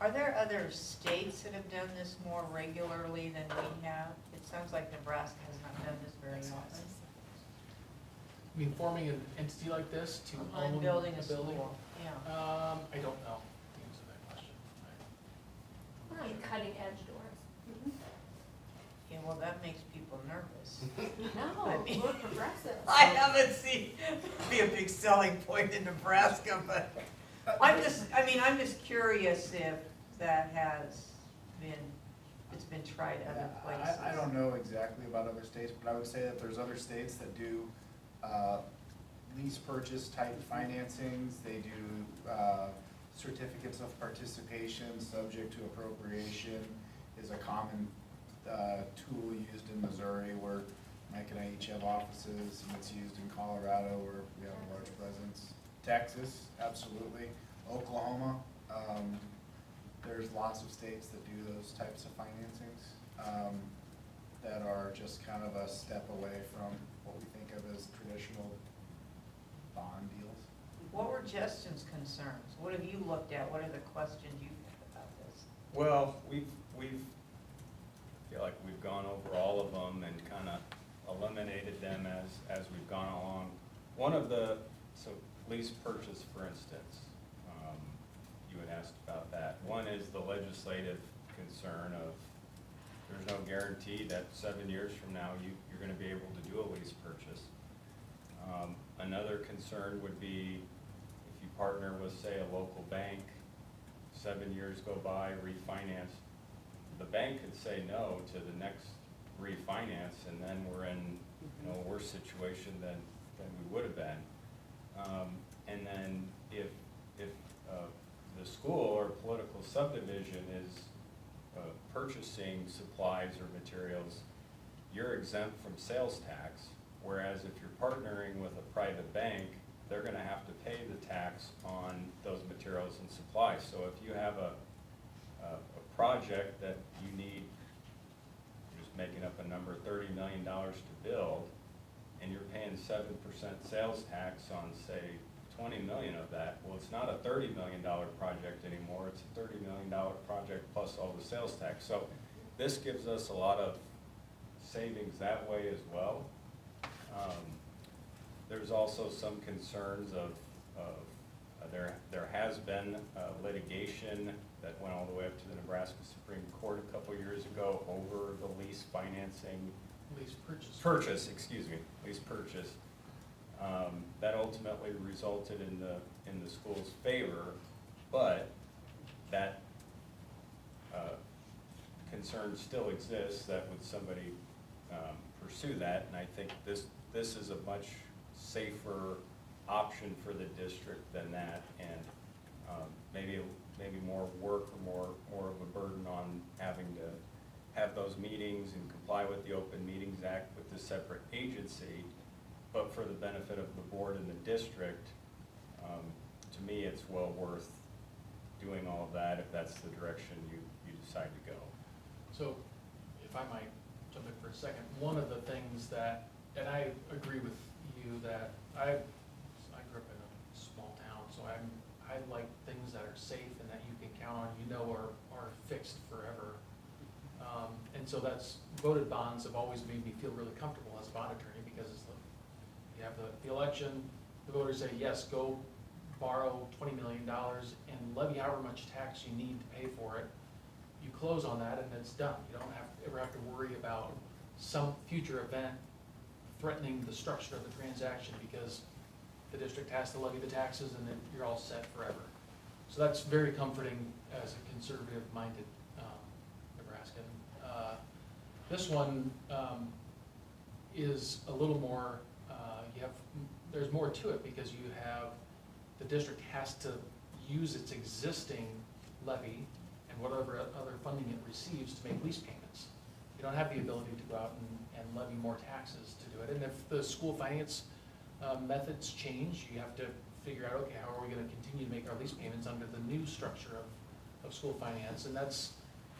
Are there other states that have done this more regularly than we have? It sounds like Nebraska has not done this very often. I mean, forming an entity like this to On own building a a building? school, yeah. I don't know the answer to that question. and cutting edge doors. Yeah, well, that makes people nervous. No, we're progressive. I haven't seen be a big selling point in Nebraska, but I'm just curious if that has been, it's been tried other places. I don't know exactly about other states, but I would say that there's other states that do lease purchase type financings. They do certificates of participation subject to appropriation is a common tool used in Missouri, where Mike and I each have offices, and it's used in Colorado where we have a large presence. Texas, absolutely. Oklahoma, there's lots of states that do those types of financings that are just kind of a step away from what we think of as traditional bond deals. What were Justin's concerns? What have you looked at? What are the questions you've had about this? Well, we've feel like we've gone over all of them and kind of eliminated them as we've gone along. One of the, so lease purchase, for instance, you had asked about that. One is the legislative concern of there's no guarantee that 7 years from now you're going to be able to do a lease purchase. Another concern would be if you partner with, say, a local bank, 7 years go by, refinance, the bank could say no to the next refinance, and then we're in, you know, a worse situation than we would have been. And then if the school or political subdivision is purchasing supplies or materials, you're exempt from sales tax, whereas if you're partnering with a private bank, they're gonna have to pay the tax on those materials and supplies. So if you have a project that you need, just making up a number, $30 million to build, and you're paying 7% sales tax on, say, 20 million of that, well, it's not a $30 million project anymore, it's a $30 million project plus all the sales tax. So this gives us a lot of savings that way as well. There's also some concerns of there has been legislation that went all the way up to the Nebraska Supreme Court a couple years ago over the lease financing. Lease purchase. Lease purchase. That ultimately resulted in the school's favor, but that concern still exists that would somebody pursue that, and I think this is a much safer option for the district than that, and maybe more work or more of a burden on having to have those meetings and comply with the Open Meetings Act with the separate agency. But for the benefit of the board and the district, to me, it's well worth doing all of that if that's the direction you decide to go. So, if I might jump in for a second, one of the things that, and I agree with you that I grew up in a small town, so I like things that are safe and that you can count on, are fixed forever. And so that's, voted bonds have always made me feel really comfortable as a bond attorney, because it's like, you have the election, the voters say, yes, go borrow $20 million and levy however much tax you need to pay for it. You close on that and it's done. You don't ever have to worry about some future event threatening the structure of the transaction, because the district has to levy the taxes and then you're all set forever. So that's very comforting as a conservative-minded Nebraskan. This one is a little more, there's more to it, because you have, the district has to use its existing levy and whatever other funding it receives to make lease payments. You don't have the ability to go out and levy more taxes to do it. And if the school finance methods change, you have to figure out, okay, how are we gonna continue to make our lease payments under the new structure of school finance? And that's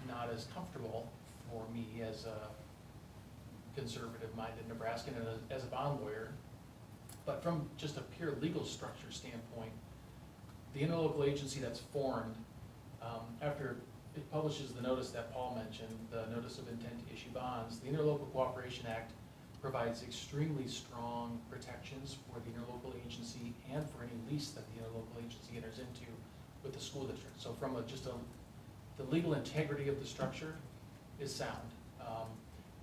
not as comfortable for me as a conservative-minded Nebraskan and as a bond lawyer. But from just a pure legal structure standpoint, the interlocal agency that's formed, after it publishes the notice that Paul mentioned, the notice of intent to issue bonds, the Interlocal Cooperation Act provides extremely strong protections for the interlocal agency and for any lease that the interlocal agency enters into with the school district. So from just a the legal integrity of the structure is sound.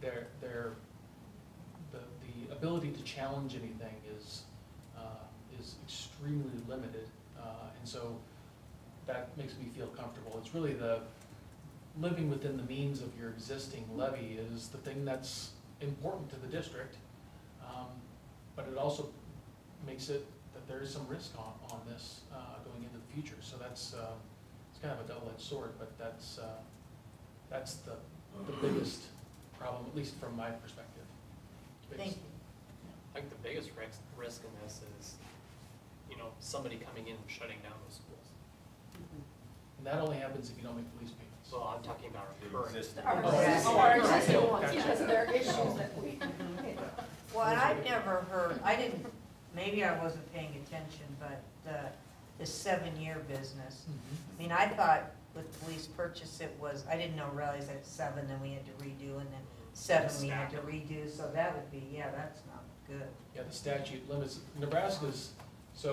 The ability to challenge anything is extremely limited, and so that makes me feel comfortable. It's really the living within the means of your existing levy is the thing that's important to the district, but it also makes it that there is some risk on this going into the future. So that's it's kind of a double-edged sword, but that's the biggest problem, at least from my perspective. Thank you. I think the biggest risk in this is, somebody coming in and shutting down those schools. And that only happens if you don't make the lease payments. So I'm talking about recurring. Existing. Our existing okay. ones, Gotcha. because there are issues that we. Well, and I've never heard, I didn't, maybe I wasn't paying attention, but the 7-year business. I mean, I thought with police purchase it was, I didn't realize at 7, then we had to redo, and then 7 we had to redo, so that would be, yeah, that's not good. Yeah, the statute limits, Nebraska has a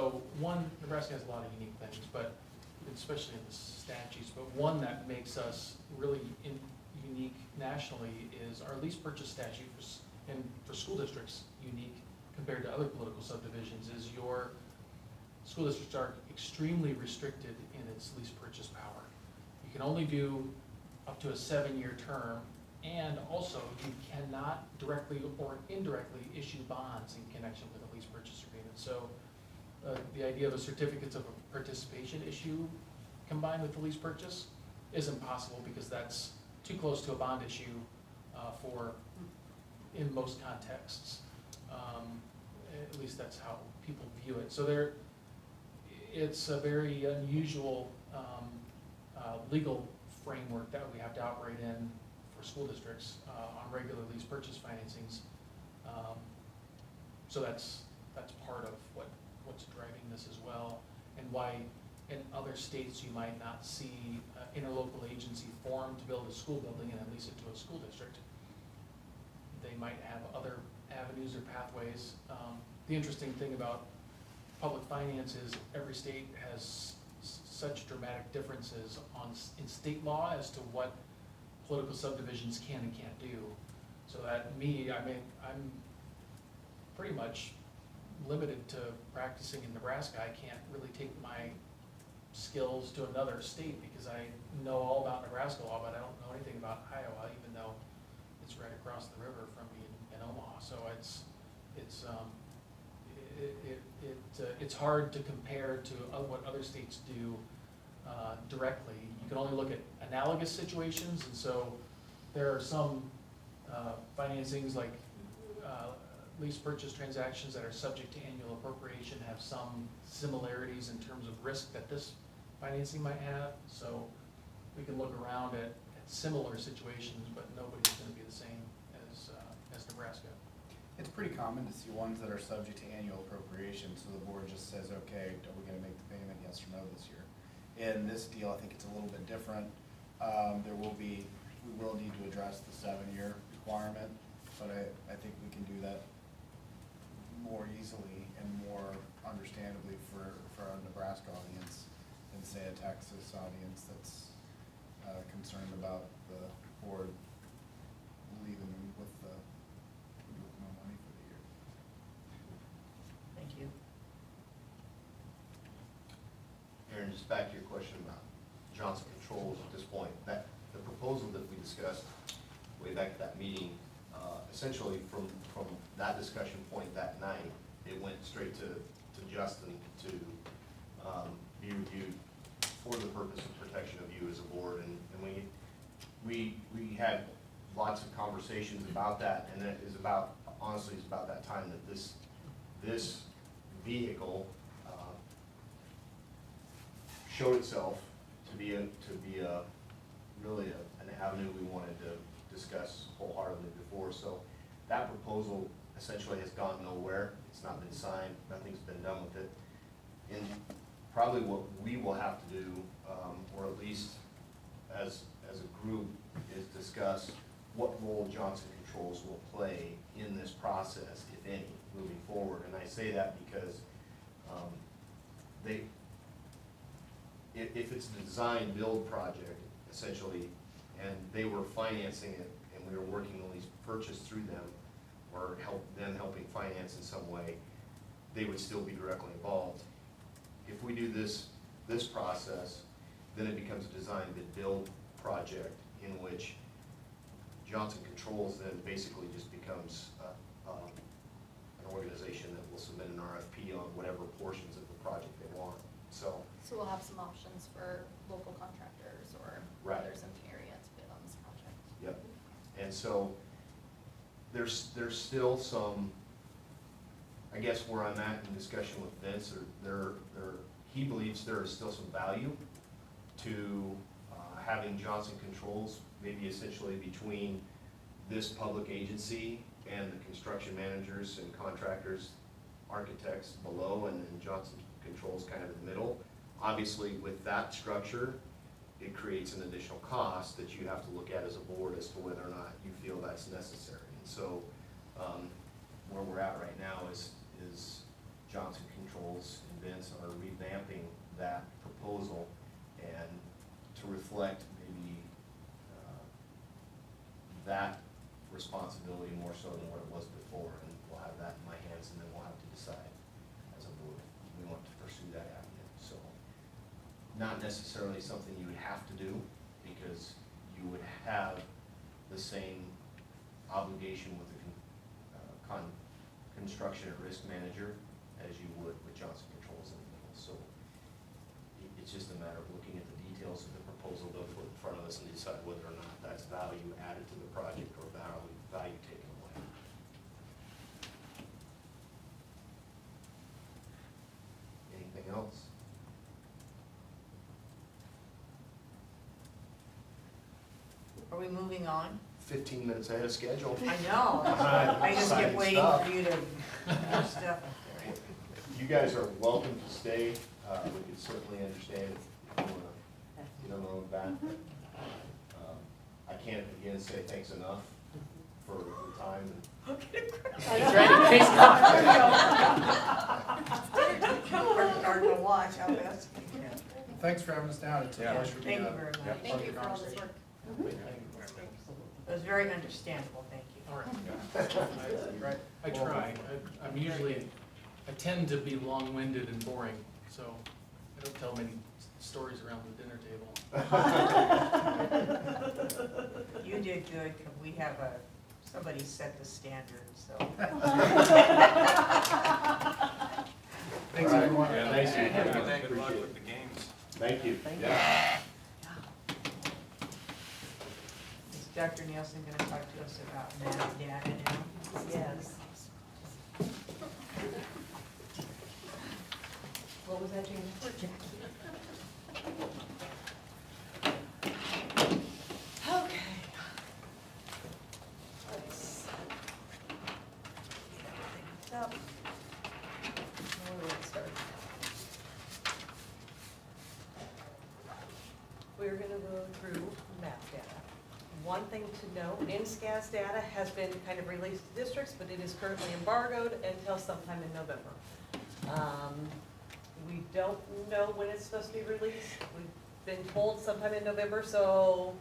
lot of unique things, but especially in the statutes, but one that makes us really unique nationally is our lease purchase statute and for school districts unique compared to other political subdivisions is your school districts are extremely restricted in its lease purchase power. You can only do up to a 7-year term, and also you cannot directly or indirectly issue bonds in connection with a lease purchase agreement. So the idea of a certificates of participation issue combined with the lease purchase is impossible because that's too close to a bond issue in most contexts. At least that's how people view it. So it's a very unusual legal framework that we have to operate in for school districts on regular lease purchase financings. So that's part of what's driving this as well, and why in other states you might not see interlocal agency formed to build a school building and then lease it to a school district. They might have other avenues or pathways. The interesting thing about public finance is every state has such dramatic differences in state law as to what political subdivisions can and can't do. So that I'm pretty much limited to practicing in Nebraska. I can't really take my skills to another state because I know all about Nebraska law, but I don't know anything about Iowa, even though it's right across the river from me in Omaha. So it's hard to compare to what other states do directly. You can only look at analogous situations, and so there are some financings like lease purchase transactions that are subject to annual appropriation have some similarities in terms of risk that this financing might have. So we can look around at similar situations, but nobody's going to be the same as Nebraska. It's pretty common to see ones that are subject to annual appropriation, so the board just says, okay, are we gonna make the payment, yes or no this year? In this deal, I think it's a little bit different. We will need to address the 7-year requirement, but I think we can do that more easily and more understandably for a Nebraska audience than say a Texas audience that's concerned about the board leaving with no money for the year. Thank you. Aaron, just back to your question about Johnson Controls at this point, that the proposal that we discussed way back at that meeting, essentially from that discussion point that night, it went straight to Justin to be reviewed for the purpose of protection of you as a board, and we had lots of conversations about that, and it is about, honestly, it's about that time that this vehicle showed itself to be really an avenue we wanted to discuss wholeheartedly before. So that proposal essentially has gone nowhere. It's not been signed. Nothing's been done with it. And probably what we will have to do, or at least as a group, is discuss what role Johnson Controls will play in this process, if any, moving forward. And I say that because if it's a design build project, essentially, and they were financing it, and we were working the lease purchase through them, or helping finance in some way, they would still be directly involved. If we do this process, then it becomes a design bid build project in which Johnson Controls then basically just becomes an organization that will submit an RFP on whatever portions of the project they want. So, So we'll have some options for local contractors or Right. others in the area to bid on this project. yep. And so there's still some, I guess where I'm at in discussion with Vince, he believes there is still some value to having Johnson Controls, maybe essentially between this public agency and the construction managers and contractors, architects below, and then Johnson Controls kind of in the middle. Obviously, with that structure, it creates an additional cost that you have to look at as a board as to whether or not you feel that's necessary. And so, where we're at right now is Johnson Controls and Vince are revamping that proposal and to reflect maybe that responsibility more so than what it was before. And we'll have that in my hands, and then we'll have to decide as a board if we want to pursue that avenue. So, not necessarily something you would have to do, because you would have the same obligation with the construction at risk manager as you would with Johnson Controls in the middle. So it's just a matter of looking at the details of the proposal they'll put in front of us and decide whether or not that's value added to the project or value taken away. Anything else? Are we moving on? 15 minutes ahead of schedule. I know, I just kept Exciting waiting stuff. for you to have stuff up there. You guys are welcome to stay. We could certainly understand if you want to get on the road back. I can't again say thanks enough for the time. Hard to watch, how fast. Thanks for having us down. It's a Yeah. pleasure to be Thank you a very much. part of Thank the you for all this conversation. work. It was very understandable, thank you. All right. Right. I try. I'm usually, I tend to be long-winded and boring, so I don't tell many stories around the dinner table. You did good, 'cause we have somebody set the standard, so. Thanks, everyone. Yeah, Thanks. good luck Appreciate it. with the games. Thank you. Thank you. Yeah. Is Dr. Nielsen gonna talk to us about math data now? Yes. What was that, Jamie? Okay. Let's get everything hooked up. Where do we start? We're gonna go through map data. One thing to note, NSCAS data has been kind of released to districts, but it is currently embargoed until sometime in November. We don't know when it's supposed to be released. We've been told sometime in November, so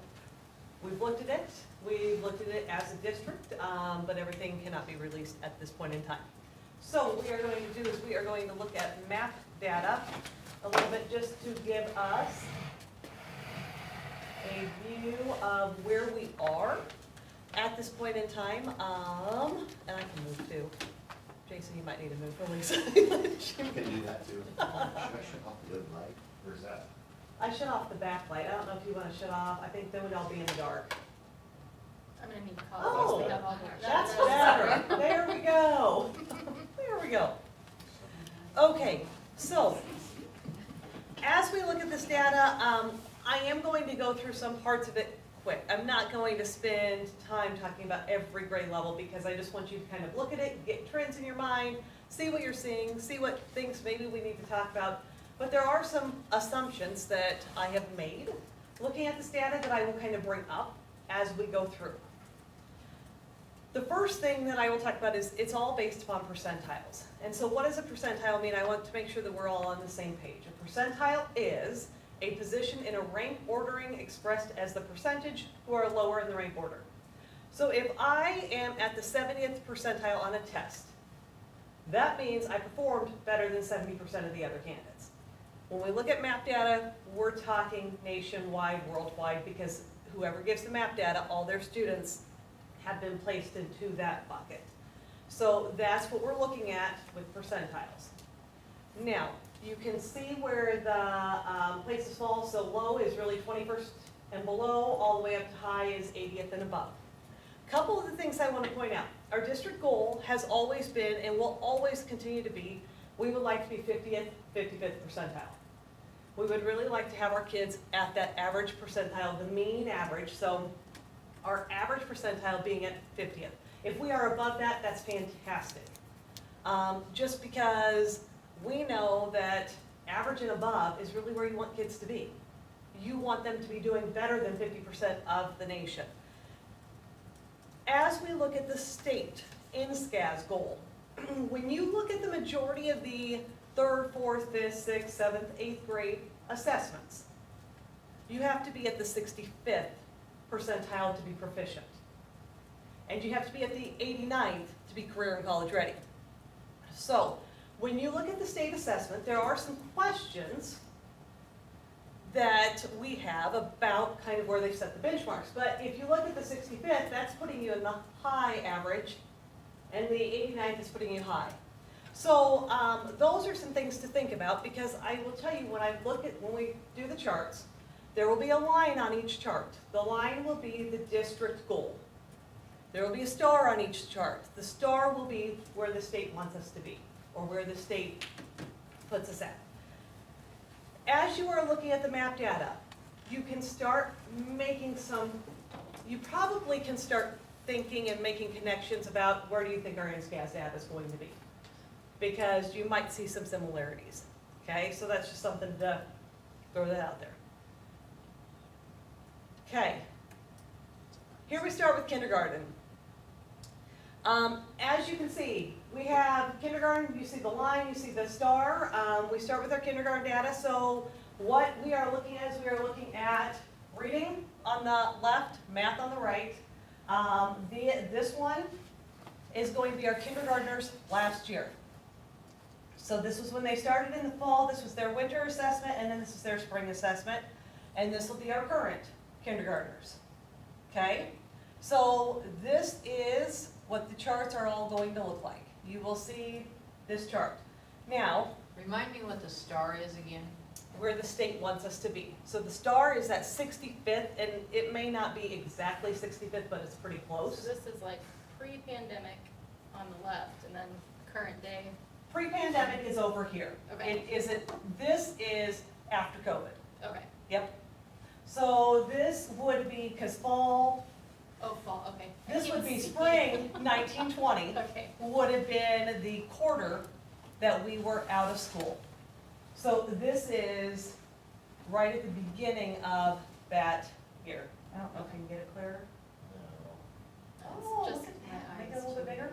we've looked at it. We've looked at it as a district, but everything cannot be released at this point in time. So what we are going to do is we are going to look at map data a little bit just to give us a view of where we are at this point in time. And I can move too. Jason, you might need to move for Lisa. You can do that too. Should I shut off the light, or is that? I shut off the backlight. I don't know if you want to shut off. I think then we'd all be in the dark. I'm gonna need to Oh, call. We have all the- That's better. There we go. There we go. Okay, so as we look at this data, I am going to go through some parts of it quick. I'm not going to spend time talking about every grade level because I just want you to kind of look at it, get trends in your mind, see what you're seeing, see what things maybe we need to talk about. But there are some assumptions that I have made looking at this data that I will kind of bring up as we go through. The first thing that I will talk about is it's all based upon percentiles. And so what does a percentile mean? I want to make sure that we're all on the same page. A percentile is a position in a rank ordering expressed as the percentage who are lower in the rank order. So if I am at the 70th percentile on a test, that means I performed better than 70% of the other candidates. When we look at map data, we're talking nationwide, worldwide, because whoever gives the map data, all their students have been placed into that bucket. So that's what we're looking at with percentiles. Now, you can see where the places fall. So low is really 21st and below, all the way up to high is 80th and above. Couple of the things I want to point out. Our district goal has always been, and will always continue to be, we would like to be 50th, 55th percentile. We would really like to have our kids at that average percentile, the mean average, so our average percentile being at 50th. If we are above that, that's fantastic. Just because we know that average and above is really where you want kids to be. You want them to be doing better than 50% of the nation. As we look at the state NSCAS goal, when you look at the majority of the 3rd, 4th, 5th, 6th, 7th, 8th grade assessments, you have to be at the 65th percentile to be proficient. And you have to be at the 89th to be career and college ready. So, when you look at the state assessment, there are some questions that we have about kind of where they've set the benchmarks. But if you look at the 65th, that's putting you in the high average, and the 89th is putting you high. So those are some things to think about, because I will tell you, when we do the charts, there will be a line on each chart. The line will be the district goal. There will be a star on each chart. The star will be where the state wants us to be, or where the state puts us at. As you are looking at the map data, you can start making you probably can start thinking and making connections about where do you think our NSCAS data is going to be. Because you might see some similarities, okay? So that's just something to throw that out there. Okay, here we start with kindergarten. As you can see, we have kindergarten, you see the line, you see the star. We start with our kindergarten data. So what we are looking at is we are looking at reading on the left, math on the right. This one is going to be our kindergartners last year. So this was when they started in the fall, this was their winter assessment, and then this is their spring assessment. And this will be our current kindergartners, okay? So this is what the charts are all going to look like. You will see this chart. Now, Remind me what the star is again. where the state wants us to be. So the star is at 65th, and it may not be exactly 65th, but it's pretty So close. this is like pre-pandemic on the left, and then current day. Pre-pandemic is over here. Okay. This is after COVID. Okay. Yep. So this would be, because fall, Oh, fall, okay. I this can't would be see. spring 1920, Okay. would have been the quarter that we were out of school. So this is right at the beginning of that year. I don't know if you can get it clearer. That's Oh, just look at my that. Make it a eyes little bit too. bigger.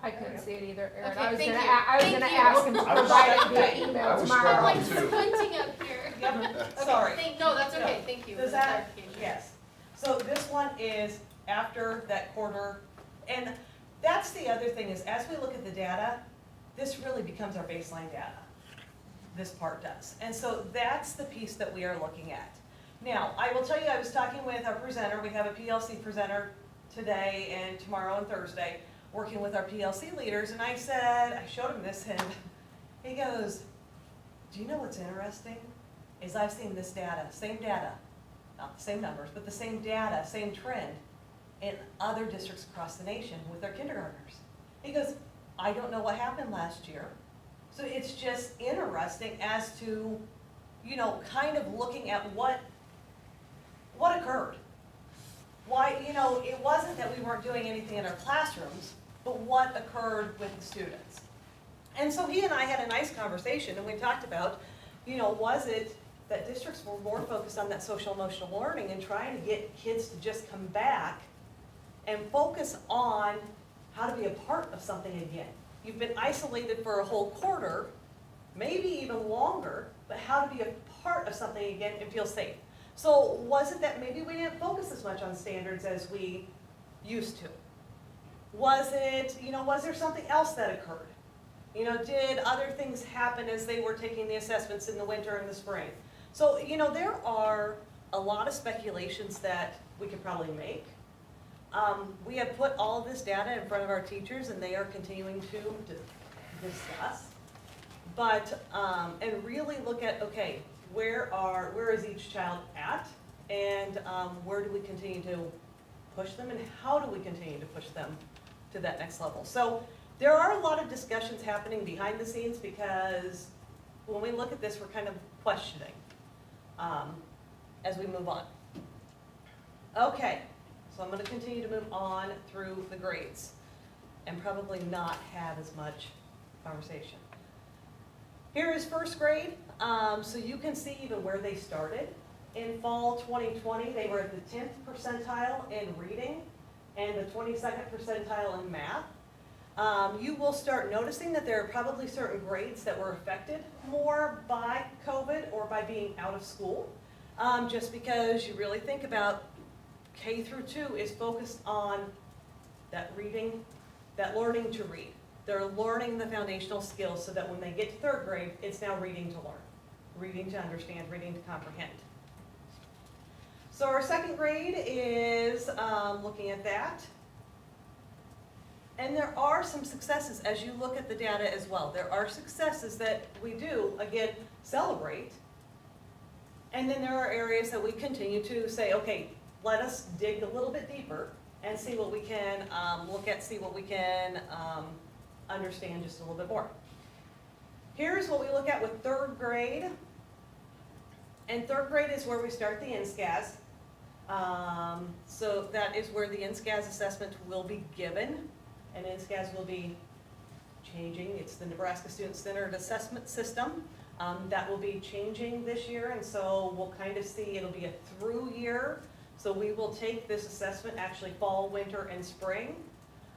I couldn't see it either, Erin. Okay, I was thank gonna, you. I was Thank gonna you. ask him to I was provide it struggling. via email I was tomorrow. I'm like struggling. Too. squinting up here. Yep, Okay, sorry. No, that's okay, thank you for Does the that, clarification. yes. So this one is after that quarter, and that's the other thing is, as we look at the data, this really becomes our baseline data. This part does. And so that's the piece that we are looking at. Now, I will tell you, I was talking with our presenter, we have a PLC presenter today and tomorrow and Thursday, working with our PLC leaders, and I showed him this, and he goes, do you know what's interesting? Is I've seen this data, same data, not the same numbers, but the same data, same trend in other districts across the nation with their kindergartners. He goes, I don't know what happened last year. So it's just interesting as to, you know, kind of looking at what occurred. Why, you know, it wasn't that we weren't doing anything in our classrooms, but what occurred with the students. And so he and I had a nice conversation, and we talked about, you know, was it that districts were more focused on that social emotional learning and trying to get kids to just come back and focus on how to be a part of something again. You've been isolated for a whole quarter, maybe even longer, but how to be a part of something again and feel safe. So was it that maybe we didn't focus as much on standards as we used to? Was it, was there something else that occurred? Did other things happen as they were taking the assessments in the winter and the spring? So, there are a lot of speculations that we could probably make. We have put all of this data in front of our teachers and they are continuing to discuss. But, and really look at, okay, where is each child at? And where do we continue to push them and how do we continue to push them to that next level? So there are a lot of discussions happening behind the scenes because when we look at this, we're kind of questioning as we move on. Okay, so I'm going to continue to move on through the grades and probably not have as much conversation. Here is first grade, so you can see even where they started. In fall 2020, they were at the 10th percentile in reading and the 22nd percentile in math. You will start noticing that there are probably certain grades that were affected more by COVID or by being out of school, just because you really think about K through 2 is focused on that reading, that learning to read. They're learning the foundational skills so that when they get to third grade, it's now reading to learn, reading to understand, reading to comprehend. So our second grade is looking at that. And there are some successes as you look at the data as well. There are successes that we do, again, celebrate. And then there are areas that we continue to say, okay, let us dig a little bit deeper and see what we can look at, see what we can understand just a little bit more. Here's what we look at with third grade. And third grade is where we start the NSCAS. So that is where the NSCAS assessment will be given. And NSCAS will be changing. It's the Nebraska Student-Centered Assessment System. That will be changing this year, and so we'll kind of see, it'll be a through year. So we will take this assessment actually fall, winter, and spring.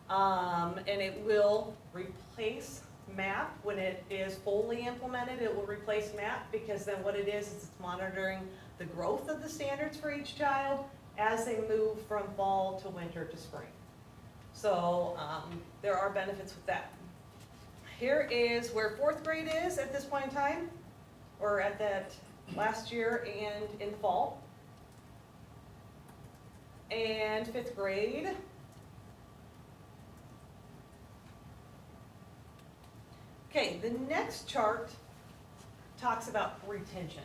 And it will replace MAP when it is fully implemented. It will replace MAP because then what it is it's monitoring the growth of the standards for each child as they move from fall to winter to spring. So there are benefits with that. Here is where fourth grade is at this point in time, or at that last year and in the fall. And fifth grade. Okay, the next chart talks about retention.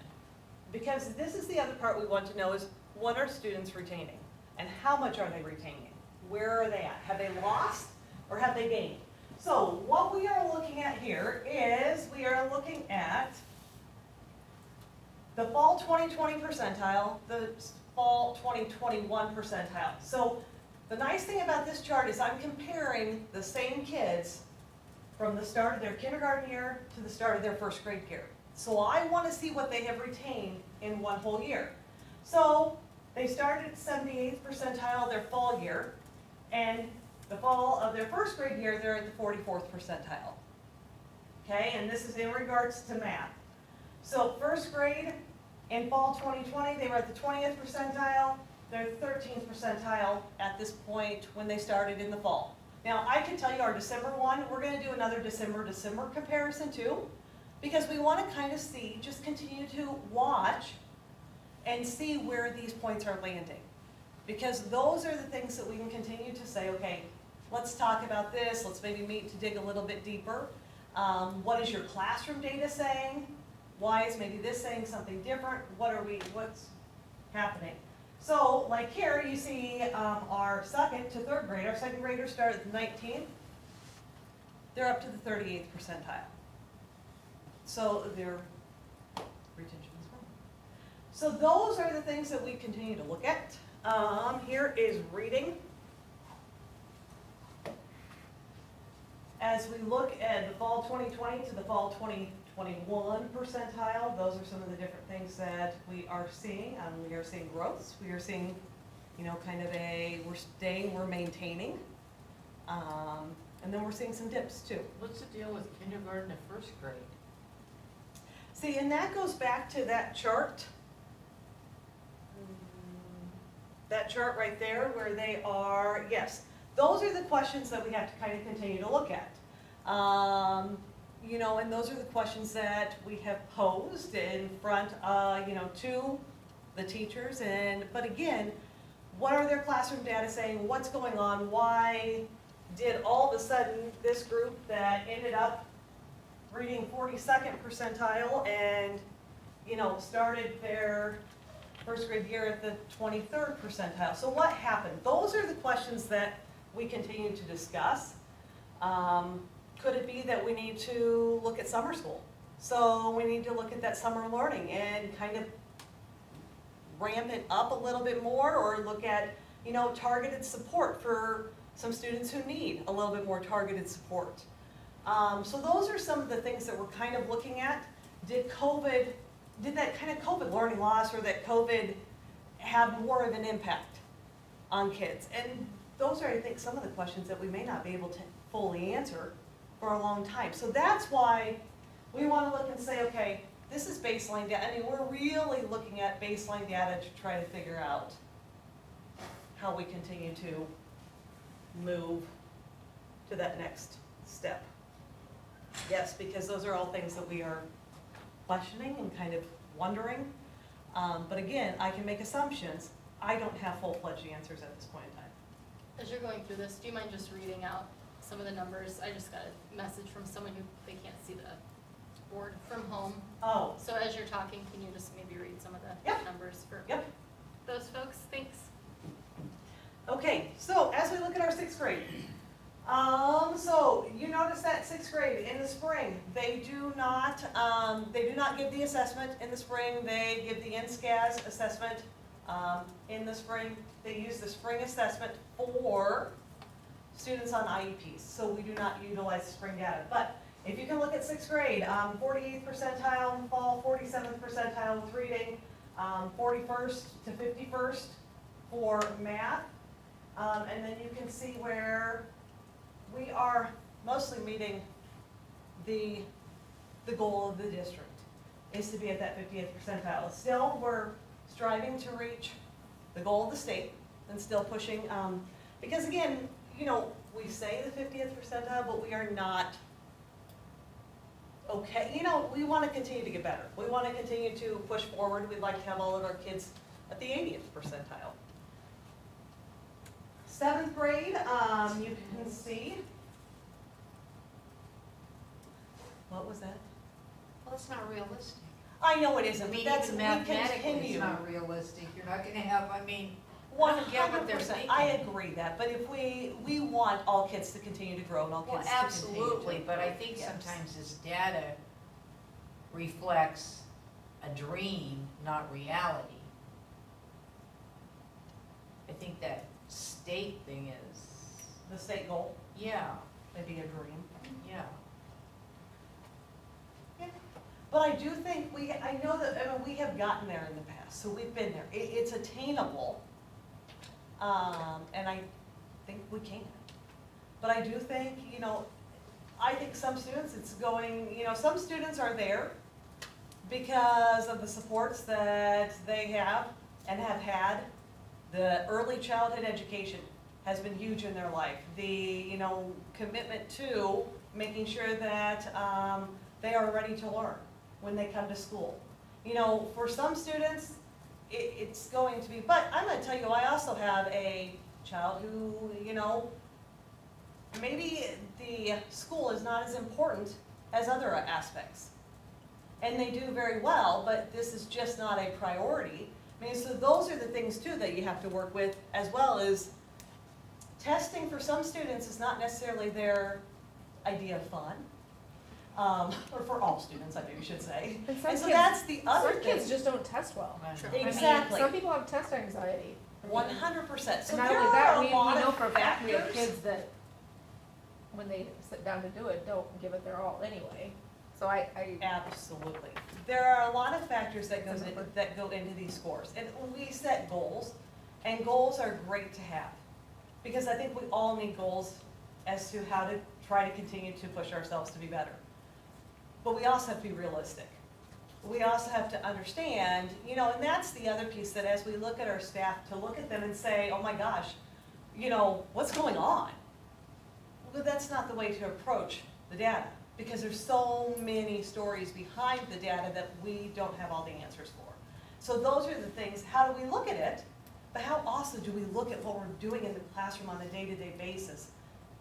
Because this is the other part we want to know is what are students retaining? And how much are they retaining? Where are they at? Have they lost or have they gained? So what we are looking at here is we are looking at the fall 2020 percentile, the fall 2021 percentile. So the nice thing about this chart is I'm comparing the same kids from the start of their kindergarten year to the start of their first grade year. So I want to see what they have retained in one whole year. So they started at 78th percentile their fall year, and the fall of their first grade year, they're at the 44th percentile. Okay, and this is in regards to math. So first grade in fall 2020, they were at the 20th percentile. They're 13th percentile at this point when they started in the fall. Now, I can tell you our December one, we're going to do another December comparison too, because we want to kind of see, just continue to watch and see where these points are landing. Because those are the things that we can continue to say, okay, let's talk about this, let's maybe meet to dig a little bit deeper. What is your classroom data saying? Why is maybe this saying something different? What's happening? So, like here, you see our second to third grade. Our second graders start at the 19th. They're up to the 38th percentile. So their retention is well. So those are the things that we continue to look at. Here is reading. As we look at the fall 2020 to the fall 2021 percentile, those are some of the different things that we are seeing. We are seeing growths. We are seeing, kind of we're maintaining. And then we're seeing some dips too. What's the deal with kindergarten to first grade? See, and that goes back to that chart. That chart right there where they are, yes, those are the questions that we have to kind of continue to look at. You know, and those are the questions that we have posed in front, you know, to the teachers. But again, what are their classroom data saying? What's going on? Why did all of a sudden this group that ended up reading 42nd percentile and, you know, started their first grade year at the 23rd percentile? So what happened? Those are the questions that we continue to discuss. Could it be that we need to look at summer school? So we need to look at that summer learning and kind of ramp it up a little bit more, or look at, you know, targeted support for some students who need a little bit more targeted support. So those are some of the things that we're kind of looking at. Did that kind of COVID learning loss or that COVID have more of an impact on kids? And those are, I think, some of the questions that we may not be able to fully answer for a long time. So that's why we want to look and say, okay, this is baseline data. I mean, we're really looking at baseline data to try to figure out how we continue to move to that next step. Yes, because those are all things that we are questioning and kind of wondering. But again, I can make assumptions. I don't have full-fledged answers at this point in time. As you're going through this, do you mind just reading out some of the numbers? I just got a message from someone who, they can't see the board from home. Oh, So as you're talking, can you just maybe read some of the Yep. numbers for yep. those folks? Thanks. Okay, so as we look at our sixth grade, so you notice that sixth grade in the spring, they do not give the assessment in the spring. They give the NSCAS assessment in the spring. They use the spring assessment for students on IEPs, so we do not utilize spring data. But if you can look at sixth grade, 48th percentile in fall, 47th percentile with reading, 41st to 51st for math. And then you can see where we are mostly meeting the goal of the district, is to be at that 50th percentile. Still, we're striving to reach the goal of the state and still pushing, because again, you know, we say the 50th percentile, but we are not okay. You know, we want to continue to get better. We want to continue to push forward. We'd like to have all of our kids at the 80th percentile. Seventh grade, you can see. What was that? Well, it's not realistic. I know it I isn't, but mean, that's, even we mathematically, it's continue. not realistic. You're not gonna have, I mean, I don't get what they're 100%, thinking. I agree that, but if we want all kids to continue to grow and all Well, kids to continue to. absolutely, but I think Yes. sometimes this data reflects a dream, not reality. I think that state thing is, The state goal, yeah, maybe a dream. yeah. But I do think I know that, I mean, we have gotten there in the past, so we've been there. It's attainable, and I think we can. But I do think, you know, I think some students, it's going, you know, some students are there because of the supports that they have and have had. The early childhood education has been huge in their life. The, you know, commitment to making sure that they are ready to learn when they come to school. You know, for some students, it's going to be, but I'm gonna tell you, I also have a child who, you know, maybe the school is not as important as other aspects. And they do very well, but this is just not a priority. I mean, so those are the things too that you have to work with, as well as testing for some students is not necessarily their idea of fun. Or for all students, I maybe should say. And some And so kids- that's the other Some thing. kids just don't test well. Sure. I mean, Exactly. some people have test anxiety. 100%. So And not there only that, are we a lot know of for a fact we have factors. kids that, when they sit down to do it, don't give it their all anyway. So I Absolutely. There are a lot of factors that go into these scores. And we set goals, and goals are great to have. Because I think we all need goals as to how to try to continue to push ourselves to be better. But we also have to be realistic. we also have to understand, you know, and that's the other piece, that as we look at our staff, to look at them and say, oh my gosh, you know, what's going on? Well, that's not the way to approach the data, because there's so many stories behind the data that we don't have all the answers for. So those are the things, how do we look at it? But how also do we look at what we're doing in the classroom on a day-to-day basis?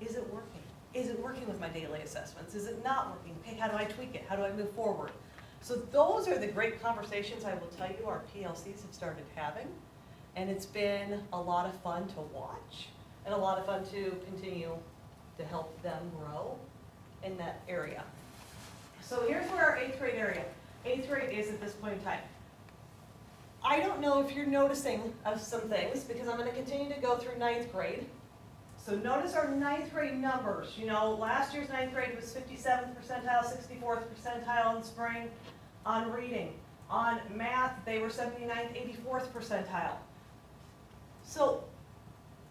Is it working? Is it working with my daily assessments? Is it not working? Okay, how do I tweak it? How do I move forward? So those are the great conversations I will tell you our PLCs have started having. And it's been a lot of fun to watch and a lot of fun to continue to help them grow in that area. So here's where our 8th grade area. 8th grade is at this point in time. I don't know if you're noticing some things, because I'm going to continue to go through 9th grade. So notice our 9th grade numbers. You know, last year's 9th grade was 57th percentile, 64th percentile in spring on reading. On math, they were 79th, 84th percentile. So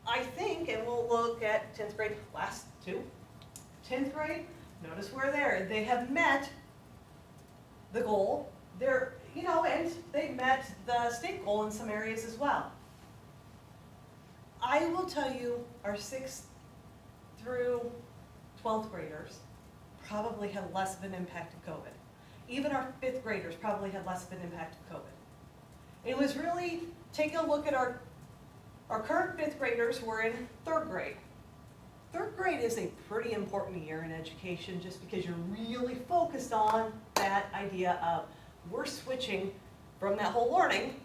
I think, and we'll look at 10th grade, last two. 10th grade, notice where they have met the goal. They're, you know, and they met the state goal in some areas as well. I will tell you, our 6th through 12th graders probably had less of an impact of COVID. Even our 5th graders probably had less of an impact of COVID. It was really, take a look at our current 5th graders were in 3rd grade. 3rd grade is a pretty important year in education, just because you're really focused on that idea of we're switching from that whole learning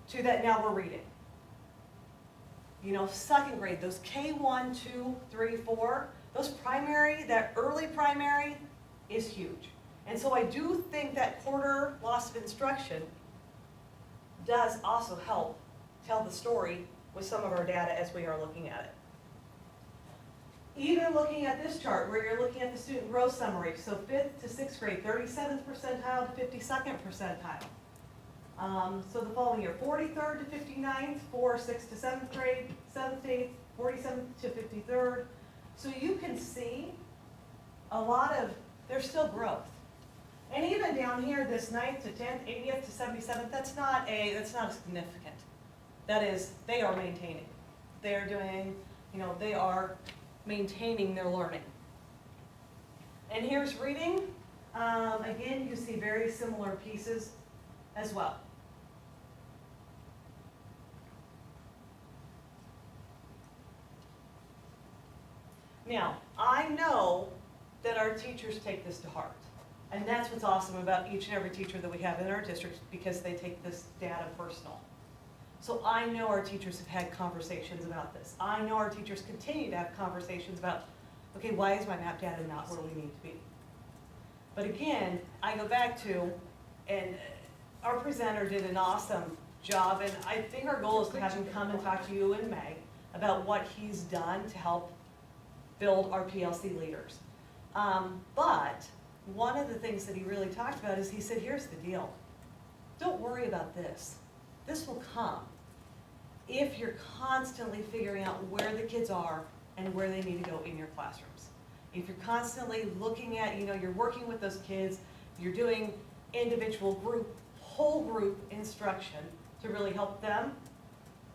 to that now we're reading. You know, 2nd grade, those K1, 2, 3, 4, those primary, that early primary is huge. And so I do think that quarter loss of instruction does also help tell the story with some of our data as we are looking at it. Even looking at this chart where you're looking at the student growth summary, so 5th to 6th grade, 37th percentile to 52nd percentile. So the following year, 43rd to 59th for 6th to 7th grade, 7th to 8th, 47th to 53rd. So you can see a lot of, there's still growth. And even down here, this 9th to 10th, 80th to 77th, that's not significant. That is, they are maintaining. They are doing, you know, they are maintaining their learning. And here's reading. Again, you see very similar pieces as well. Now, I know that our teachers take this to heart. And that's what's awesome about each and every teacher that we have in our district, because they take this data personal. So I know our teachers have had conversations about this. I know our teachers continue to have conversations about, okay, why is my map data not where we need to be? But again, I go back to, and our presenter did an awesome job, and I think our goal is to have him come and talk to you in May about what he's done to help build our PLC leaders. But one of the things that he really talked about is he said, here's the deal. Don't worry about this. This will come if you're constantly figuring out where the kids are and where they need to go in your classrooms. If you're constantly looking at, you know, you're working with those kids, you're doing individual group, whole group instruction to really help them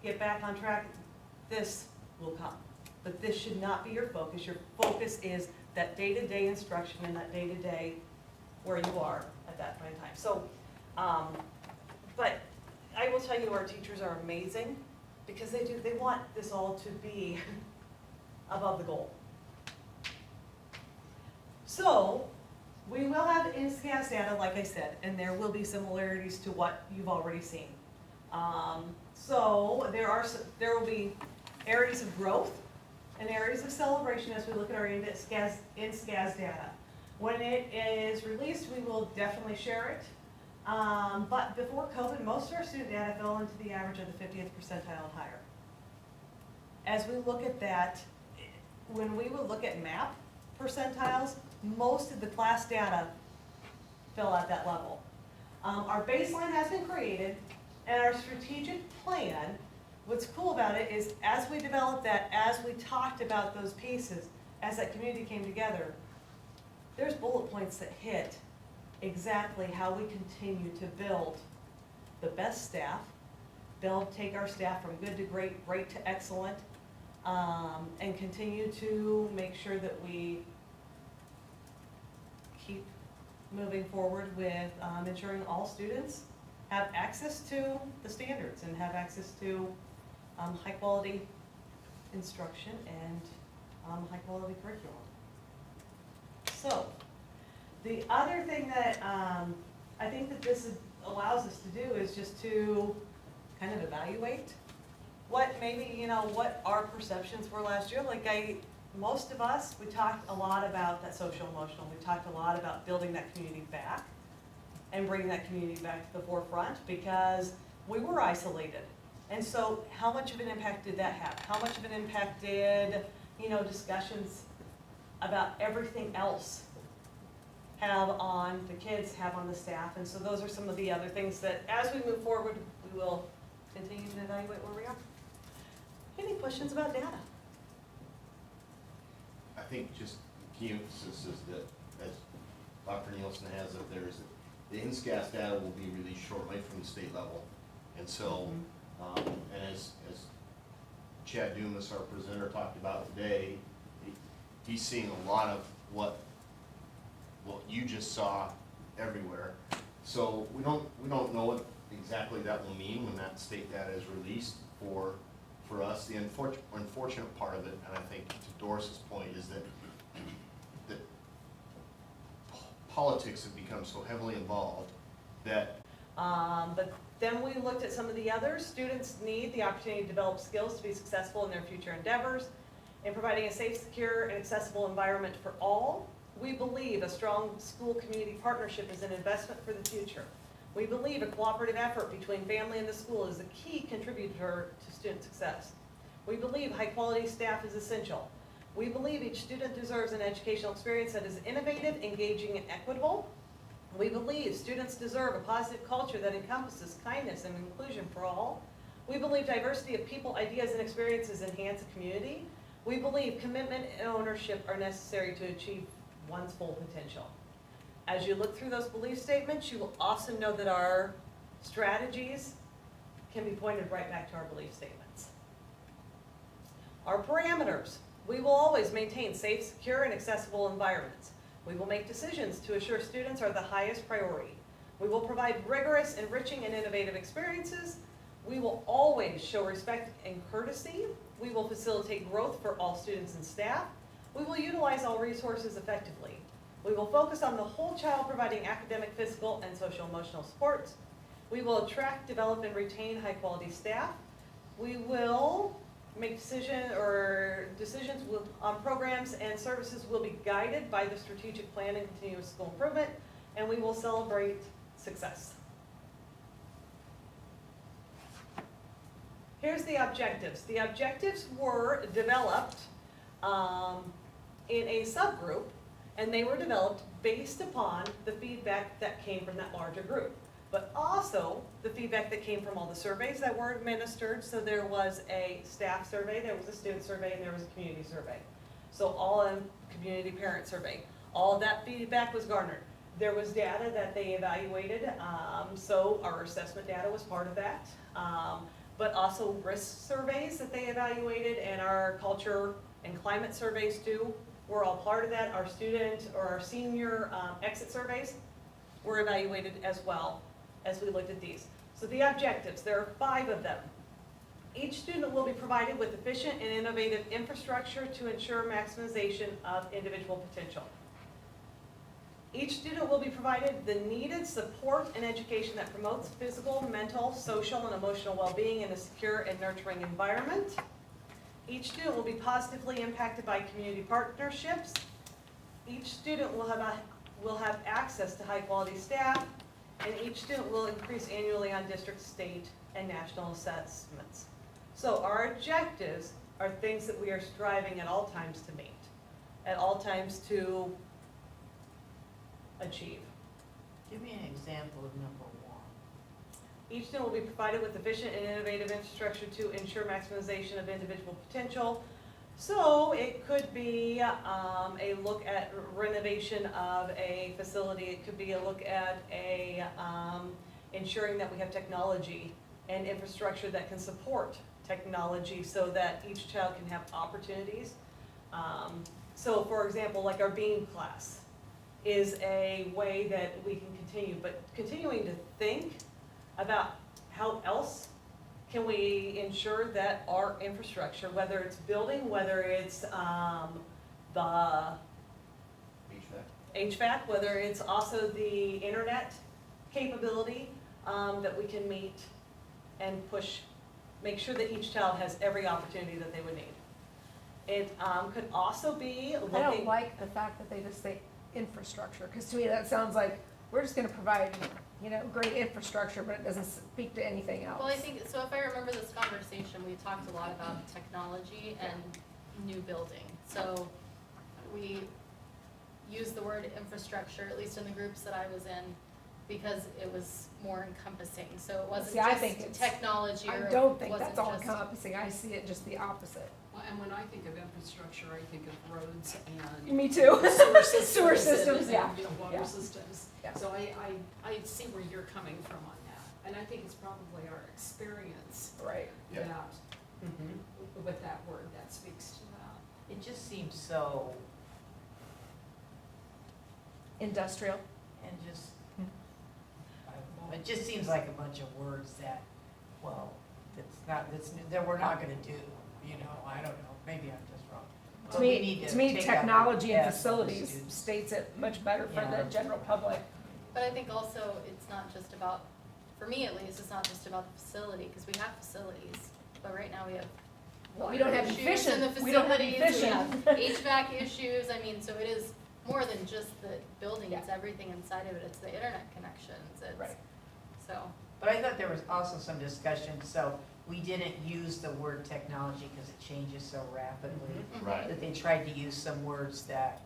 get back on track, this will come. But this should not be your focus. Your focus is that day-to-day instruction and that day-to-day where you are at that point in time. So, but I will tell you, our teachers are amazing, because they want this all to be above the goal. So we will have in-SCAS data, like I said, and there will be similarities to what you've already seen. So there will be areas of growth and areas of celebration as we look at our in-SCAS data. When it is released, we will definitely share it. But before COVID, most of our student data fell into the average of the 50th percentile and higher. As we look at that, when we would look at MAP percentiles, most of the class data fell at that level. Our baseline has been created, and our strategic plan, what's cool about it is as we developed that, as we talked about those pieces, as that community came together, there's bullet points that hit exactly how we continue to build the best staff, take our staff from good to great, great to excellent, and continue to make sure that we keep moving forward with ensuring all students have access to the standards and have access to high-quality instruction and high-quality curriculum. So, the other thing that I think that this allows us to do is just to kind of evaluate what maybe, you know, what our perceptions were last year. Most of us, we talked a lot about that social emotional. We talked a lot about building that community back and bringing that community back to the forefront because we were isolated. And so how much of an impact did that have? How much of an impact did, you know, discussions about everything else have on the kids, have on the staff? And so those are some of the other things that as we move forward, we will continue to evaluate where we are. Any questions about data? I think just key emphasis is that, as Dr. Nielsen has it, the NSCAS data will be released shortly from the state level. And so, and as Chad Dumas, our presenter, talked about today, he's seeing a lot of what you just saw everywhere. So we don't know what exactly that will mean when that state data is released for us. The unfortunate part of it, and I think to Doris's point, is that politics have become so heavily involved that. But then we looked at some of the others. Students need the opportunity to develop skills to be successful in their future endeavors. In providing a safe, secure, and accessible environment for all, we believe a strong school-community partnership is an investment for the future. We believe a cooperative effort between family and the school is a key contributor to student success. We believe high-quality staff is essential. We believe each student deserves an educational experience that is innovative, engaging, and equitable. We believe students deserve a positive culture that encompasses kindness and inclusion for all. We believe diversity of people, ideas, and experiences enhance a community. We believe commitment and ownership are necessary to achieve one's full potential. As you look through those belief statements, you will also know that our strategies can be pointed right back to our belief statements. Our parameters: we will always maintain safe, secure, and accessible environments. We will make decisions to assure students are the highest priority. We will provide rigorous, enriching, and innovative experiences. We will always show respect and courtesy. We will facilitate growth for all students and staff. We will utilize all resources effectively. We will focus on the whole child, providing academic, physical, and social emotional supports. We will attract, develop, and retain high-quality staff. We will make decisions on programs and services will be guided by the strategic plan and continuous school improvement, and we will celebrate success. Here's the objectives. The objectives were developed in a subgroup, and they were developed based upon the feedback that came from that larger group, but also the feedback that came from all the surveys that were administered. So there was a staff survey, there was a student survey, and there was a community survey. So all in community parent survey. All of that feedback was garnered. There was data that they evaluated, so our assessment data was part of that. But also risk surveys that they evaluated, and our culture and climate surveys too were all part of that. Our student or our senior exit surveys were evaluated as well as we looked at these. So the objectives, there are 5 of them. Each student will be provided with efficient and innovative infrastructure to ensure maximization of individual potential. Each student will be provided the needed support and education that promotes physical, mental, social, and emotional well-being in a secure and nurturing environment. Each student will be positively impacted by community partnerships. Each student will have access to high-quality staff, and each student will increase annually on district, state, and national assessments. So our objectives are things that we are striving at all times to meet, at all times to achieve. Give me an example of number 1. Each student will be provided with efficient and innovative infrastructure to ensure maximization of individual potential. So it could be a look at renovation of a facility, it could be a look at ensuring that we have technology and infrastructure that can support technology so that each child can have opportunities. So for example, like our BEAM class is a way that we can continue, but continuing to think about how else can we ensure that our infrastructure, whether it's building, whether it's the HVAC, whether it's also the internet capability, that we can meet and push, make sure that each child has every opportunity that they would need. It could also be I don't looking, like the fact that they just say infrastructure, because to me that sounds like we're just gonna provide, great infrastructure, but it doesn't speak to anything else. Well, I think, so if I remember this conversation, we talked a lot about technology and new building. So we used the word infrastructure, at least in the groups that I was in, because it was more encompassing. So it wasn't See, I think just it's- technology or I it don't think wasn't that's all just- encompassing, I see it just the opposite. Well, and when I think of infrastructure, I think of roads and. Me too. Sewer systems. Sewer systems, and, yeah. you know, water Yeah. systems. Yeah. So I see where you're coming from on that. And I think it's probably our experience Right. Yeah. that, Mhm. with that word, that speaks to that. It just seems so, Industrial. and just, I don't know, it just seems like a bunch of words that, well, that we're not gonna do, I don't know, maybe I'm just wrong. To But we me, need to me, take out the technology and F for the facilities students. states it much better for Yeah. the general public. But I think also it's not just about, for me at least, it's not just about the facility, because we have facilities, but right now we have We don't have water issues in the efficient, we don't have facilities, we have efficient. HVAC issues, I mean, so it is more than just the building, it's Yeah. everything inside of it, it's the internet connections, it's, Right. so. But I thought there was also some discussion, so we didn't use the word technology because it changes so rapidly, Right. that they tried to use some words that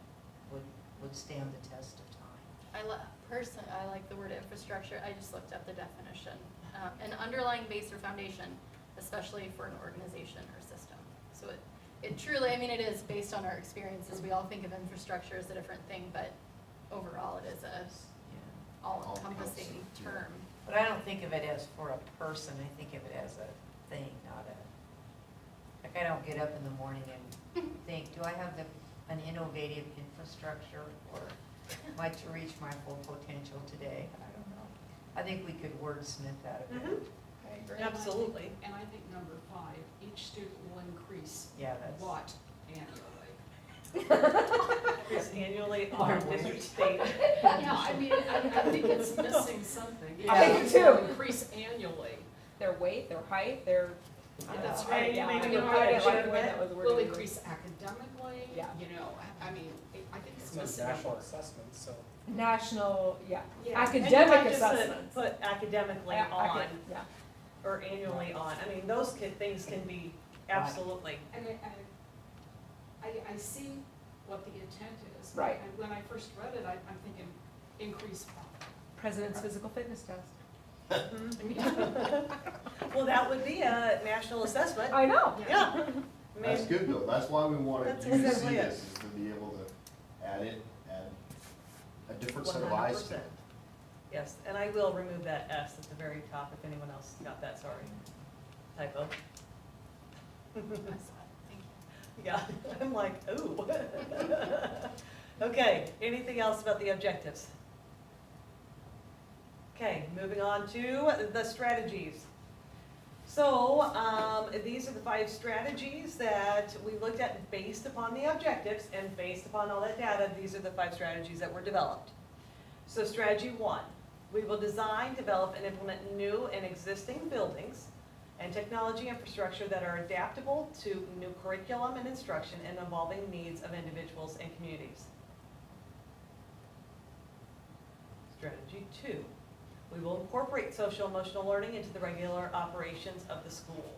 would stand the test of time. I like the word infrastructure, I just looked up the definition. An underlying base or foundation, especially for an organization or system. So it truly, I mean, it is based on our experiences, we all think of infrastructure as a different thing, but overall it is a Yeah. all-encompassing All-encompassing, yeah. term. But I don't think of it as for a person, I think of it as a thing, not like I don't get up in the morning and think, do I have an innovative infrastructure or am I to reach my full potential today? I don't know. I think we could wordsmith that a bit. Mhm. I agree. Absolutely. And I think number 5, each student will increase Yeah, that's. what annually? Increase annually on district state. Yeah, I mean, I think it's missing something. Yeah. I think too. Will increase annually. Their weight, their height, their. That's I- right. Yeah, I Maybe didn't you I didn't wanna like the way share that was Will worded. increase academically, Yeah. I mean, I think it's It's not missing. national assessment, so. National, yeah, Yeah. And you might academic just assessments. put academically Yeah, on, yeah. or annually on, I mean, those things can be absolutely. And I see what the intent is. Right. And when I first read it, I'm thinking increase. President's physical fitness test. I mean, Well, that would be a national assessment, I know. yeah. I That's mean, good though, that's why we wanted That's you to see exactly it. this, is to be able to add a different set of eyes to 100%. it. Yes, and I will remove that S at the very top if anyone else got that, sorry. Typo. Thank you. Yeah, I'm like, ooh. Okay, anything else about the objectives? Okay, moving on to the strategies. So, these are the 5 strategies that we looked at based upon the objectives and based upon all that data, these are the 5 strategies that were developed. So strategy 1, we will design, develop, and implement new and existing buildings and technology infrastructure that are adaptable to new curriculum and instruction and evolving needs of individuals and communities. Strategy 2, we will incorporate social emotional learning into the regular operations of the school.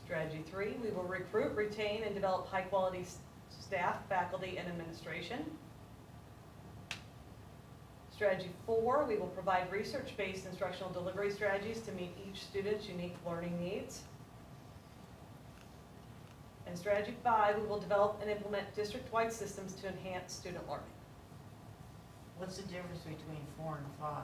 Strategy 3, we will recruit, retain, and develop high-quality staff, faculty, and administration. Strategy 4, we will provide research-based instructional delivery strategies to meet each student's unique learning needs. And strategy 5, we will develop and implement district-wide systems to enhance student learning. What's the difference between 4 and 5?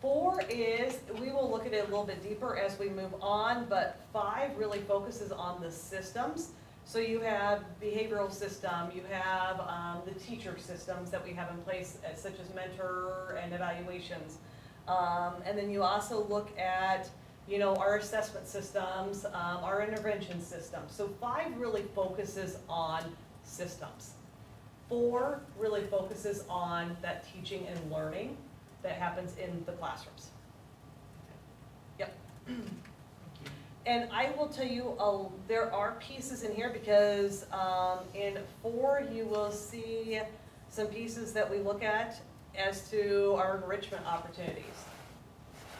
4 is, we will look at it a little bit deeper as we move on, but 5 really focuses on the systems. So you have behavioral system, you have the teacher systems that we have in place, such as mentor and evaluations. And then you also look at, our assessment systems, our intervention systems. So 5 really focuses on systems. 4 really focuses on that teaching and learning that happens in the classrooms. Yep. And I will tell you, there are pieces in here because in 4 you will see some pieces that we look at as to our enrichment opportunities.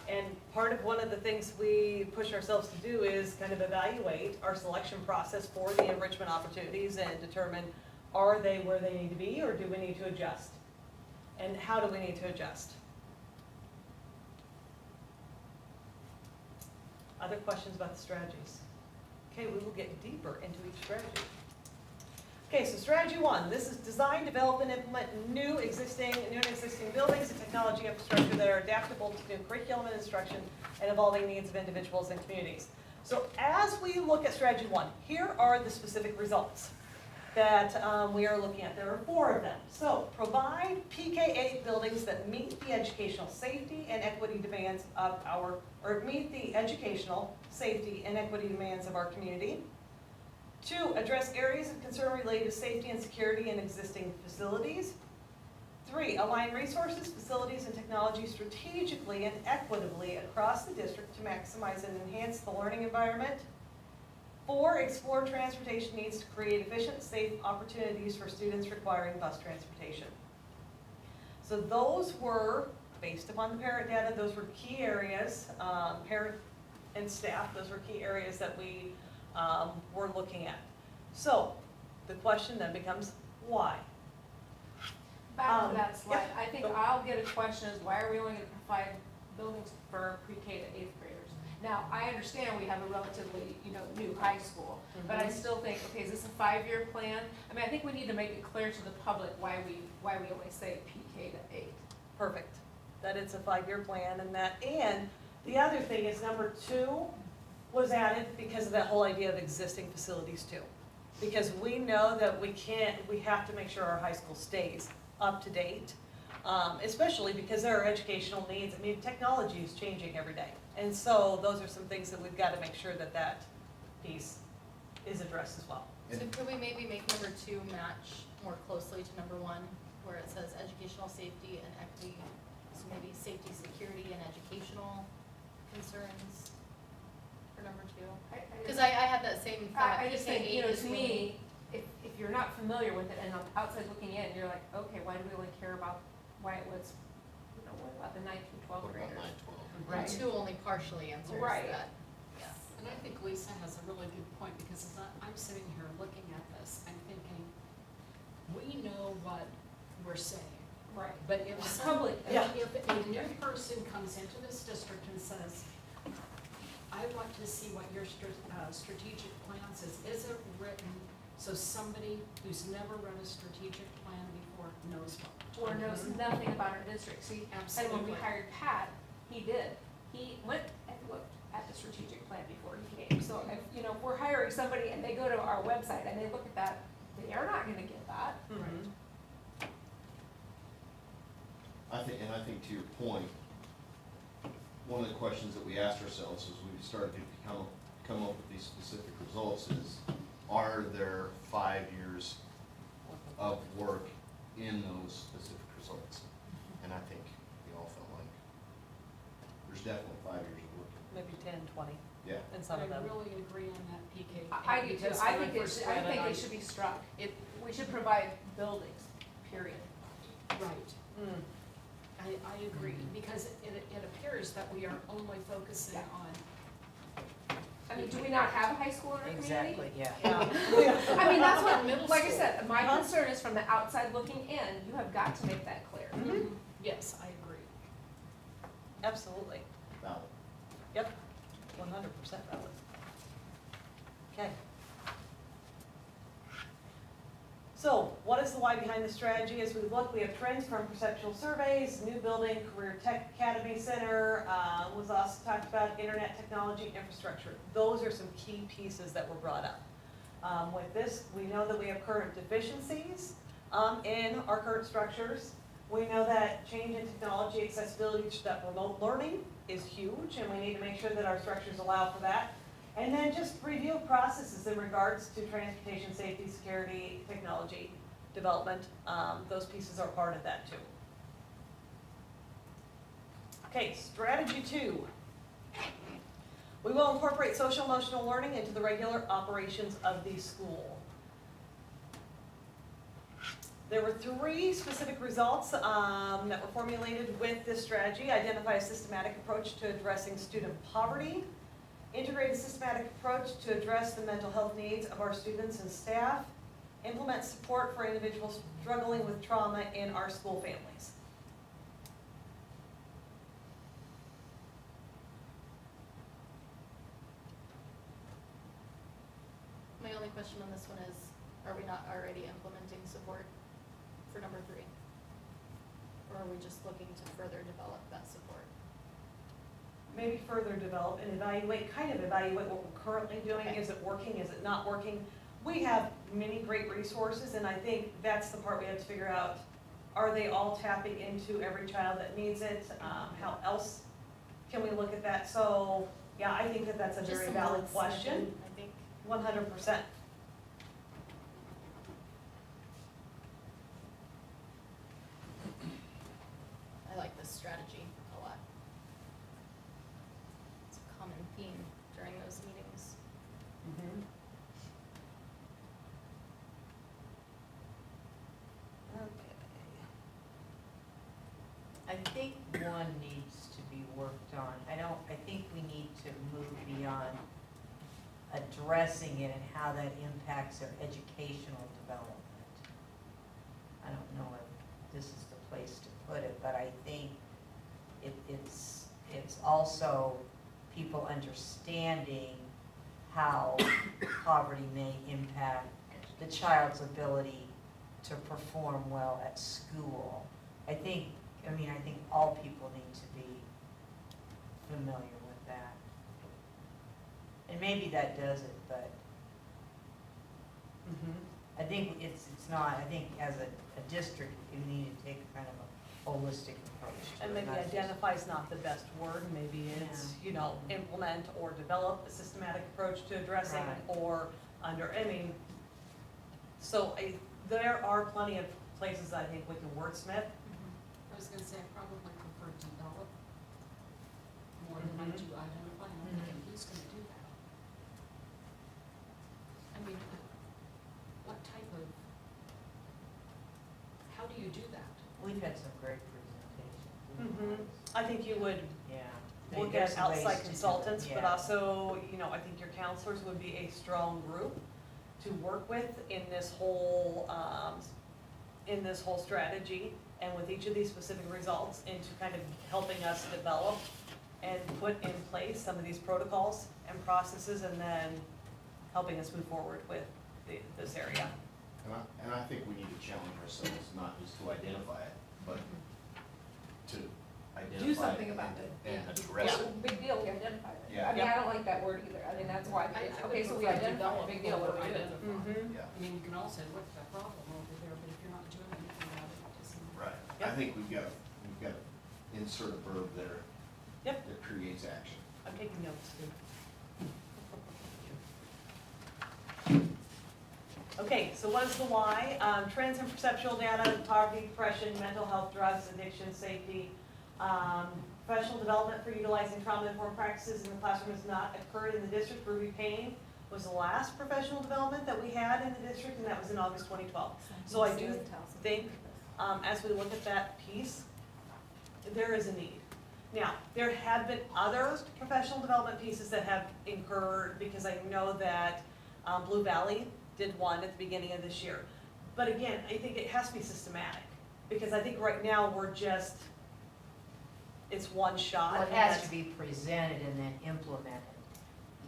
And part of one of the things we push ourselves to do is kind of evaluate our selection process for the enrichment opportunities and determine, are they where they need to be, or do we need to adjust? And how do we need to adjust? Other questions about the strategies? Okay, we will get deeper into each strategy. Okay, so strategy 1, this is design, develop, and implement new and existing buildings and technology infrastructure that are adaptable to new curriculum and instruction and evolving needs of individuals and communities. So as we look at strategy 1, here are the specific results that we are looking at. There are 4 of them. So provide PK-8 buildings that meet the educational safety and equity demands of meet the educational safety and equity demands of our community. 2, address areas of concern related to safety and security in existing facilities. 3, align resources, facilities, and technology strategically and equitably across the district to maximize and enhance the learning environment. 4, explore transportation needs to create efficient, safe opportunities for students requiring bus transportation. So those were, based upon the parent data, those were key areas, parent and staff, those were key areas that we were looking at. So the question then becomes, why? Back to that slide, yeah. I think I'll get a question is, why are we only gonna provide buildings for pre-K to 8th graders? Now, I understand we have a relatively, new high school, but I still think, okay, is this a 5-year plan? I mean, I think we need to make it clear to the public why we only say PK to 8. Perfect. That it's a 5-year plan and the other thing is number 2 was added because of that whole idea of existing facilities too. Because we know that we have to make sure our high school stays up to date, especially because there are educational needs. I mean, technology is changing every day. And so those are some things that we've got to make sure that piece is addressed as well. So could we maybe make number 2 match more closely to number 1, where it says educational safety and equity? So maybe safety, security, and educational concerns for number 2? Because I had that same thought. I just think, PK-8 is to me, if you're not familiar with it and on the outside looking in, you're like, okay, why do we only care about why it was, what about the 9th through 12th graders? And 2 only partially answers Right. that. Yes. And I think Lisa has a really good point, because as I'm sitting here looking at this, I'm thinking, we know what we're saying. Right. But if Public. if a new person comes into this district and says, I want to see what your strategic plan says, is it written so somebody who's never read a strategic plan before knows what Or knows nothing about our district, see, and when we Absolutely. hired Pat, he did. He went and looked at the strategic plan before he came. So if, if we're hiring somebody and they go to our website and they look at that, they are not gonna get that. Mhm. I think to your point, one of the questions that we asked ourselves as we started to come up with these specific results is, are there 5 years of work in those specific results? And I think we all felt like there's definitely 5 years of work. Maybe 10, 20 Yeah. in some But of I them. really agree on that PK. I do too. because I when think first read it should be struck. We should provide buildings, period. Right. Mm. I agree, because it appears that we are only focusing Yeah. on. I mean, do we not have a high school in our community? yeah. Yeah. I mean, that's what, Middle like I school. said, my Huh? concern is from the outside looking in, you have got to make that clear. Mhm. Yes, I agree. Absolutely. Valid. Yep. 100% valid. Okay. So what is the why behind the strategy? As we look, we have trends from perceptual surveys, new building, career tech academy center, was also talked about internet technology infrastructure. Those are some key pieces that were brought up. With this, we know that we have current deficiencies in our current structures. We know that change in technology accessibility to that remote learning is huge, and we need to make sure that our structures allow for that. And then just review processes in regards to transportation, safety, security, technology, development. Those pieces are part of that too. Okay, strategy 2. We will incorporate social emotional learning into the regular operations of the school. There were 3 specific results that were formulated with this strategy. Identify a systematic approach to addressing student poverty. Integrate a systematic approach to address the mental health needs of our students and staff. Implement support for individuals struggling with trauma in our school families. My only question on this one is, are we not already implementing support for number 3? Or are we just looking to further develop that support? Maybe further develop and evaluate, kind of evaluate what we're currently doing. Okay. Is it working? Is it not working? We have many great resources, and I think that's the part we have to figure out. Are they all tapping into every child that needs it? How else can we look at that? So, yeah, I think that that's a Just very some valid words, question. I think. 100%. I like this strategy a lot. It's a common theme during those meetings. Okay. I think one needs to be worked on. I think we need to move beyond addressing it and how that impacts their educational development. I don't know if this is the place to put it, but I think it's also people understanding how poverty may impact the child's ability to perform well at school. I think all people need to be familiar with that. And maybe that does it, but I think it's not, I think as a district, you need to take kind of a holistic approach to it. And maybe not just- identify is not the best word. Maybe it's, implement or develop a systematic approach to addressing Right. or there are plenty of places, I think, we can wordsmith. I was gonna say, I probably prefer develop more than I do identify, and I'm thinking, who's gonna do that? I mean, what type of, how do you do that? We've had some great presentations. I think you would Yeah. look There's at ways to outside do it, consultants, but yeah. also, I think your counselors would be a strong group to work with in this whole strategy, and with each of these specific results, into kind of helping us develop and put in place some of these protocols and processes, and then helping us move forward with this area. And I think we need to challenge ourselves, not just to identify it, but to identify something it about it. and address Yeah, it. big deal, we identified it. Yeah. I mean, I don't like that word either, I mean, that's why, I would okay, so we prefer identified, develop big deal, what over do we do? identify. Yeah, I mean, you can all say, what's the problem over there, but if you're not doing anything about it, it doesn't. right. I think we've got to insert a verb there. Yep. That creates action. I'm taking notes too. Okay, so what is the why? Trends in perceptual data, poverty, depression, mental health, drugs, addiction, safety. Professional development for utilizing trauma-informed practices in the classroom has not occurred in the district. Ruby Payne was the last professional development that we had in the district, and that was in August 2012. So I do think, as we look at that piece, there is a need. Now, there have been other professional development pieces that have incurred, because I know that Blue Valley did one at the beginning of this year. But again, I think it has to be systematic, because I think right now we're just, it's one shot. Well, it and has that's- to be presented and then implemented.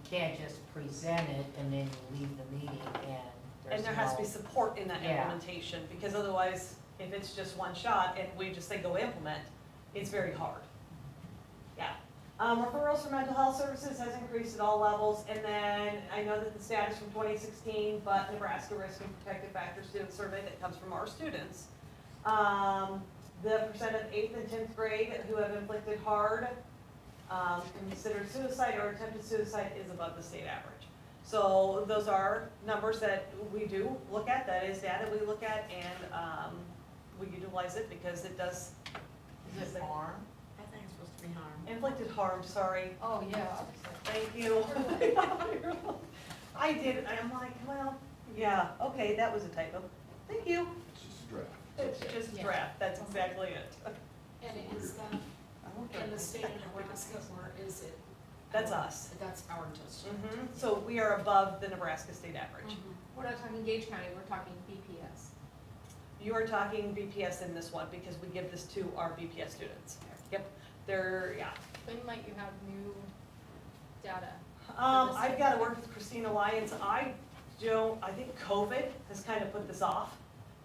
You can't just present it and then you leave the meeting and And there has to be no- support in that Yeah. implementation, because otherwise, if it's just one shot and we just say go implement, it's very hard. Yeah. Referrals for mental health services has increased at all levels, and then I know that the status from 2016, but Nebraska Risk and Protective Factor Student Survey that comes from our students. The percent of 8th and 10th grade who have inflicted hard, considered suicide or attempted suicide is above the state average. So those are numbers that we do look at, that is data we look at, and we utilize it because it does. Is it harm? I think it's supposed to be harm. Inflicted harm, sorry. Oh, yeah. Thank you. I did, I'm like, well, yeah, okay, that was a typo. Thank you. It's just a draft. It's just a draft, that's exactly it. And is that in the state of Nebraska, or is it? That's us. That's our district. So we are above the Nebraska state average. We're not talking Gage County, we're talking BPS. You are talking BPS in this one because we give this to our BPS students. Yep, they're, yeah. When might you have new data? I've got to work with Christina Lyons. I think COVID has kind of put this off.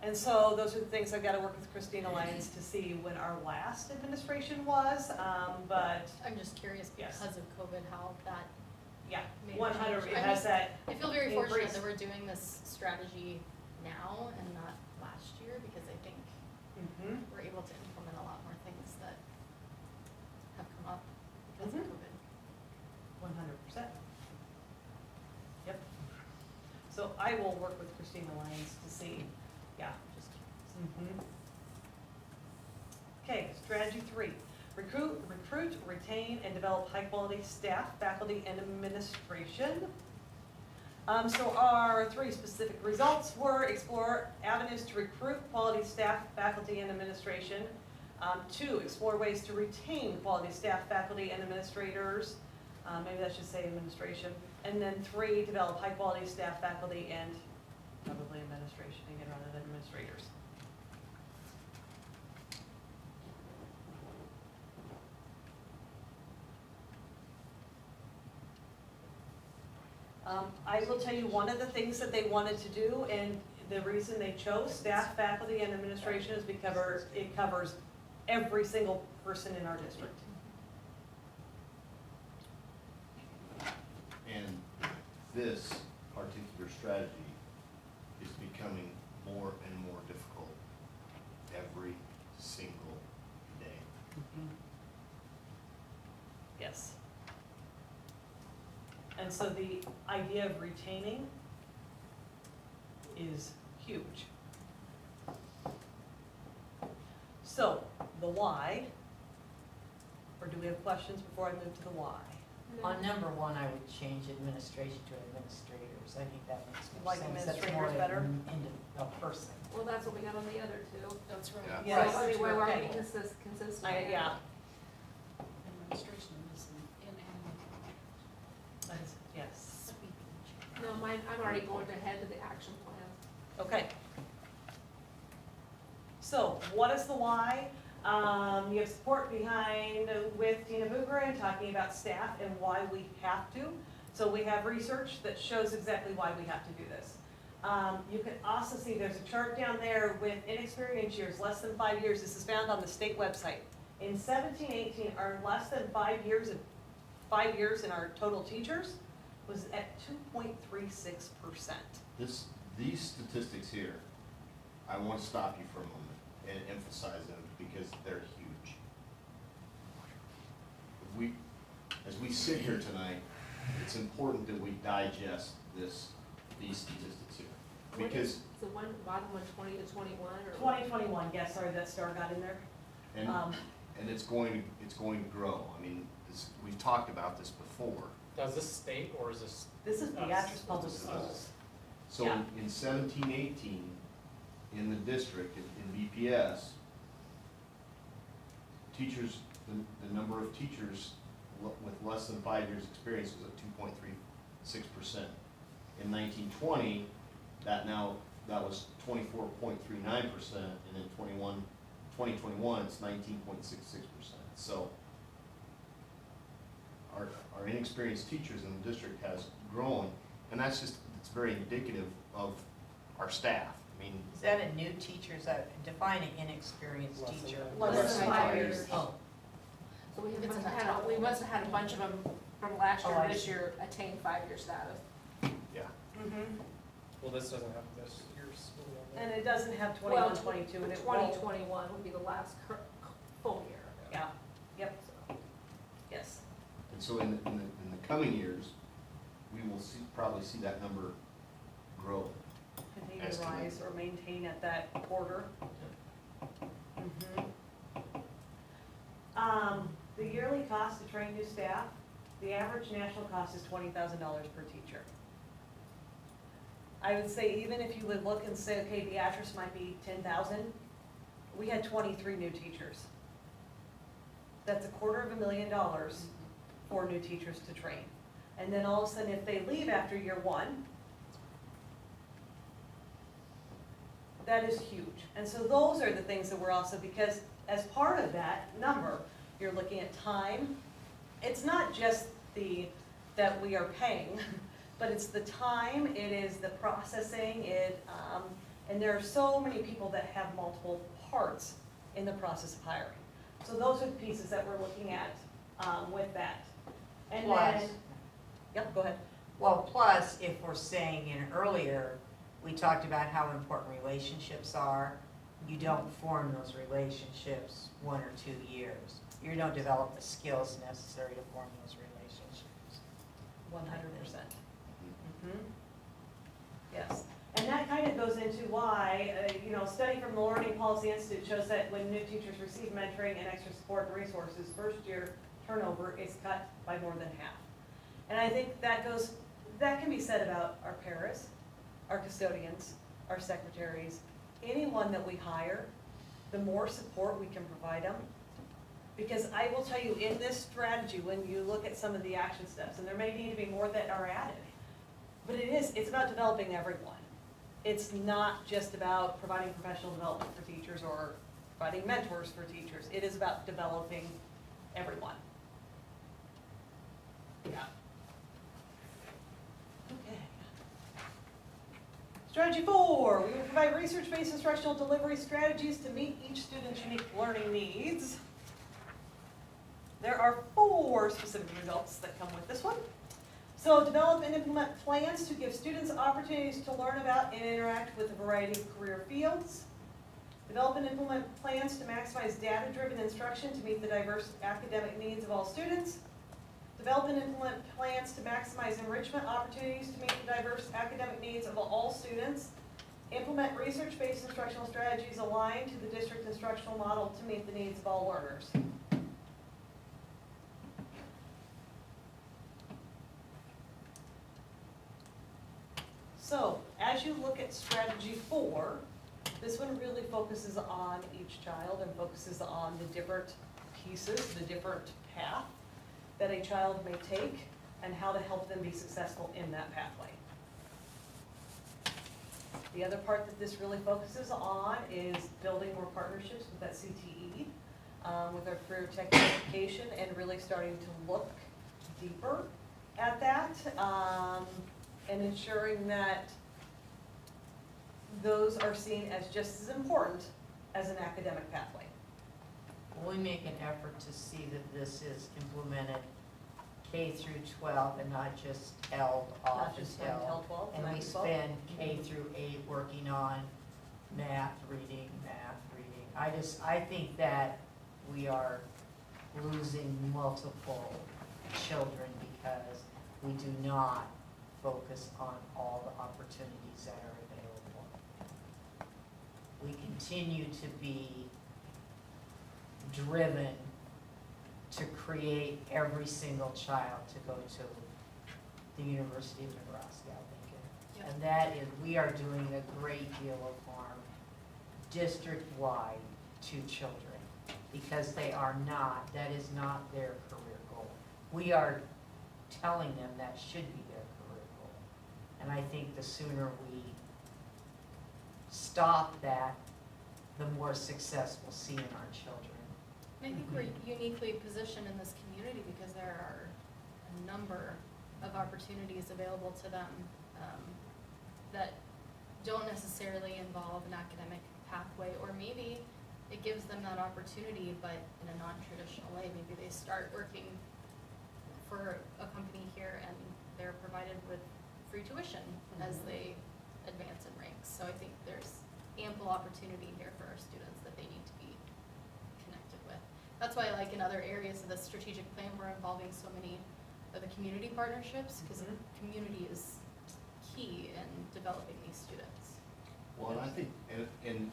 And so those are the things I've got to work with Christina Lyons to see when our last administration was, but I'm just curious Yes. because of COVID, how that, yeah, Maybe 100, change. it I has mean, that, I feel very fortunate Increase. that we're doing this strategy now and not last year, because I think mhm. we're able to implement a lot more things that have come up because of Mhm. COVID. 100%. Yep. So I will work with Christina Lyons to see, yeah. Just Mhm. Okay, strategy 3, recruit, retain, and develop high-quality staff, faculty, and administration. So our 3 specific results were explore avenues to recruit quality staff, faculty, and administration. 2, explore ways to retain quality staff, faculty, and administrators. Maybe that should say administration. And then 3, develop high-quality staff, faculty, and probably administration again rather than administrators. I will tell you, one of the things that they wanted to do, and the reason they chose staff, faculty, and administration is because it covers every single person in our district. And this particular strategy is becoming more and more difficult every single day. Yes. And so the idea of retaining is huge. So, the why, or do we have questions before I move to the why? On number 1, I would change administration to administrators. I think that makes more Like sense. That's more administrators better? a person. Well, that's what we got on the other two. That's right. Yeah. Yes. So, I mean, why we're Okay. consistent. Yeah. Administration is in That's- Yes. No, mine, I'm already going ahead to the action plan. Okay. So, what is the why? You have support behind with Tina Bugren talking about staff and why we have to. So we have research that shows exactly why we have to do this. You can also see there's a chart down there with inexperienced years, less than 5 years. This is found on the state website. In 17-18, our less than 5 years in our total teachers was at 2.36%. These statistics here, I want to stop you for a moment and emphasize them because they're huge. As we sit here tonight, it's important that we digest these statistics here. Because, The one, bottom one, 20 to 21, or? 2021, yes, sorry, that star got in there. and, and it's going to grow. I mean, we've talked about this before. Now, is this state or is this? This is Beatrice Public This is Schools. us. So Yeah. in 17-18, in the district, in BPS, teachers, the number of teachers with less than 5 years' experience was at 2.36%. In 1920, that was 24.39%, and in 2021, it's 19.66%. So our inexperienced teachers in the district has grown, and it's very indicative of our staff. I mean, Is that a new teacher, is that, define an inexperienced Less than teacher? five. Less than 5 years. Oh, So we It's in must that have top had, we must have had a bunch of them from last Oh, year, I this see. year attain 5-year status. yeah. Well, this doesn't have this year's school on there. And it doesn't have Well, 21, 22, and it won't. 2021 would be the last full year. Yeah, yep, yes. And so in the coming years, we will probably see that number grow. Continue to Estimate. rise or maintain at that quarter. Mhm. The yearly cost to train new staff, the average national cost is $20,000 per teacher. I would say even if you would look and say, okay, Beatrice might be 10,000, we had 23 new teachers. That's $250,000 for new teachers to train. And then all of a sudden, if they leave after year one, that is huge. And so those are the things that we're also, because as part of that number, you're looking at time. It's not just that we are paying, but it's the time, it is the processing, and there are so many people that have multiple parts in the process of hiring. So those are the pieces that we're looking at with that. And Plus. then, yep, go ahead. Well, plus, if we're saying in earlier, we talked about how important relationships are. You don't form those relationships 1 or 2 years. You don't develop the skills necessary to form those relationships. 100%. Yes, and that kind of goes into why, a study from the Learning Policy Institute shows that when new teachers receive mentoring and extra support and resources, first year turnover is cut by more than half. And I think that can be said about our paras, our custodians, our secretaries, anyone that we hire, the more support we can provide them. Because I will tell you, in this strategy, when you look at some of the action steps, and there may need to be more that are added, but it's about developing everyone. It's not just about providing professional development for teachers or providing mentors for teachers. It is about developing everyone. Yeah. Okay. Strategy 4, we will provide research-based instructional delivery strategies to meet each student's unique learning needs. There are 4 specific results that come with this one. So develop and implement plans to give students opportunities to learn about and interact with a variety of career fields. Develop and implement plans to maximize data-driven instruction to meet the diverse academic needs of all students. Develop and implement plans to maximize enrichment opportunities to meet the diverse academic needs of all students. Implement research-based instructional strategies aligned to the district instructional model to meet the needs of all learners. So, as you look at strategy 4, this one really focuses on each child and focuses on the different pieces, the different path that a child may take and how to help them be successful in that pathway. The other part that this really focuses on is building more partnerships with that CTE, with our career tech education, and really starting to look deeper at that, and ensuring that those are seen as just as important as an academic pathway. We make an effort to see that this is implemented K through 12 and not just held off Not just until. until 12, And we 9 to 12. spend K through 8 working on math, reading. I think that we are losing multiple children because we do not focus on all the opportunities that are available. We continue to be driven to create every single child to go to the University of Nebraska, I think. And that is, we are doing a great deal of harm district-wide to children because they are not, that is not their career goal. We are telling them that should be their career goal. And I think the sooner we stop that, the more success we'll see in our children. I think we're uniquely positioned in this community because there are a number of opportunities available to them that don't necessarily involve an academic pathway, or maybe it gives them that opportunity, but in a non-traditional way. Maybe they start working for a company here and they're provided with free tuition as they advance in ranks. So I think there's ample opportunity here for our students that they need to be connected with. That's why, like in other areas of the strategic plan, we're involving so many of the community partnerships, because community is key in developing these students. Well, and I think, and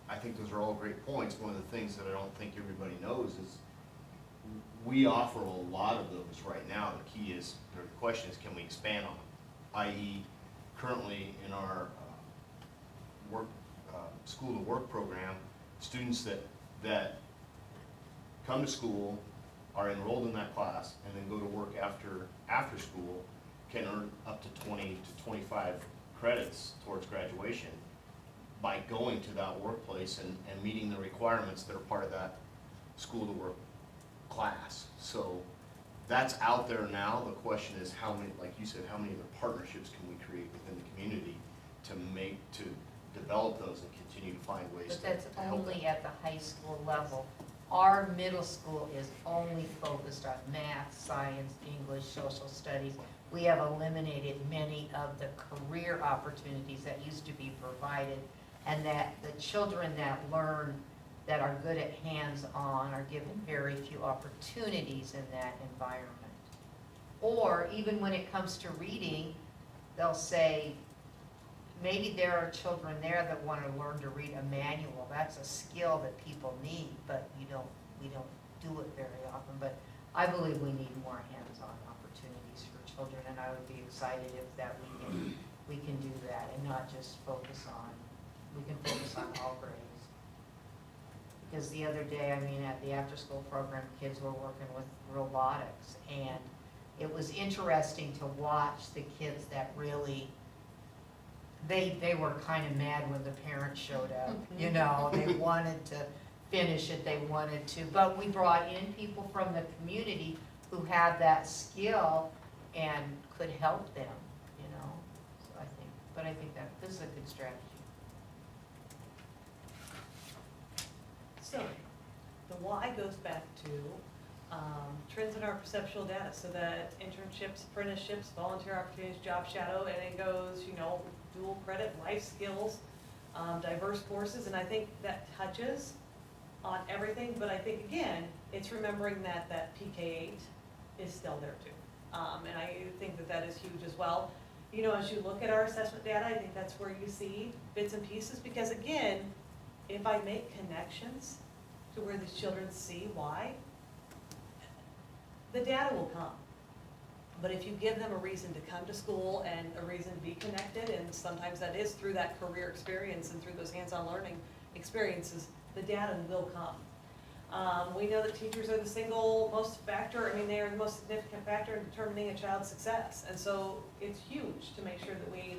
I think those are all great points. One of the things that I don't think everybody knows is we offer a lot of those right now. The key is, or the question is, can we expand on them? I.e., currently in our school to work program, students that come to school, are enrolled in that class, and then go to work after school can earn up to 20 to 25 credits towards graduation by going to that workplace and meeting the requirements that are part of that school to work class. So that's out there now. The question is how many, like you said, how many other partnerships can we create within the community to develop those and continue to find ways But to that's help them. only at the high school level. Our middle school is only focused on math, science, English, social studies. We have eliminated many of the career opportunities that used to be provided, and that the children that learn, that are good at hands-on, are given very few opportunities in that environment. Or even when it comes to reading, they'll say, maybe there are children there that want to learn to read a manual. That's a skill that people need, but we don't do it very often. But I believe we need more hands-on opportunities for children, and I would be excited if that we can do that and not just focus on, we can focus on all grades. Because the other day, I mean, at the after-school program, kids were working with robotics, and it was interesting to watch the kids that really, they were kind of mad when the parents showed up, you know, they wanted to finish it, they wanted to, but we brought in people from the community who had that skill and could help them, you know, so I think that this is a good strategy. So, the why goes back to trends in our perceptual data, so that internships, apprenticeships, volunteer opportunities, job shadow, and it goes, you know, dual credit, life skills, diverse courses, and I think that touches on everything, but I think, again, it's remembering that that PK8 is still there too. And I think that that is huge as well. You know, as you look at our assessment data, I think that's where you see bits and pieces, because again, if I make connections to where these children see why, the data will come. But if you give them a reason to come to school and a reason to be connected, and sometimes that is through that career experience and through those hands-on learning experiences, the data will come. We know that teachers are the single most factor, I mean, they are the most significant factor in determining a child's success. And so it's huge to make sure that we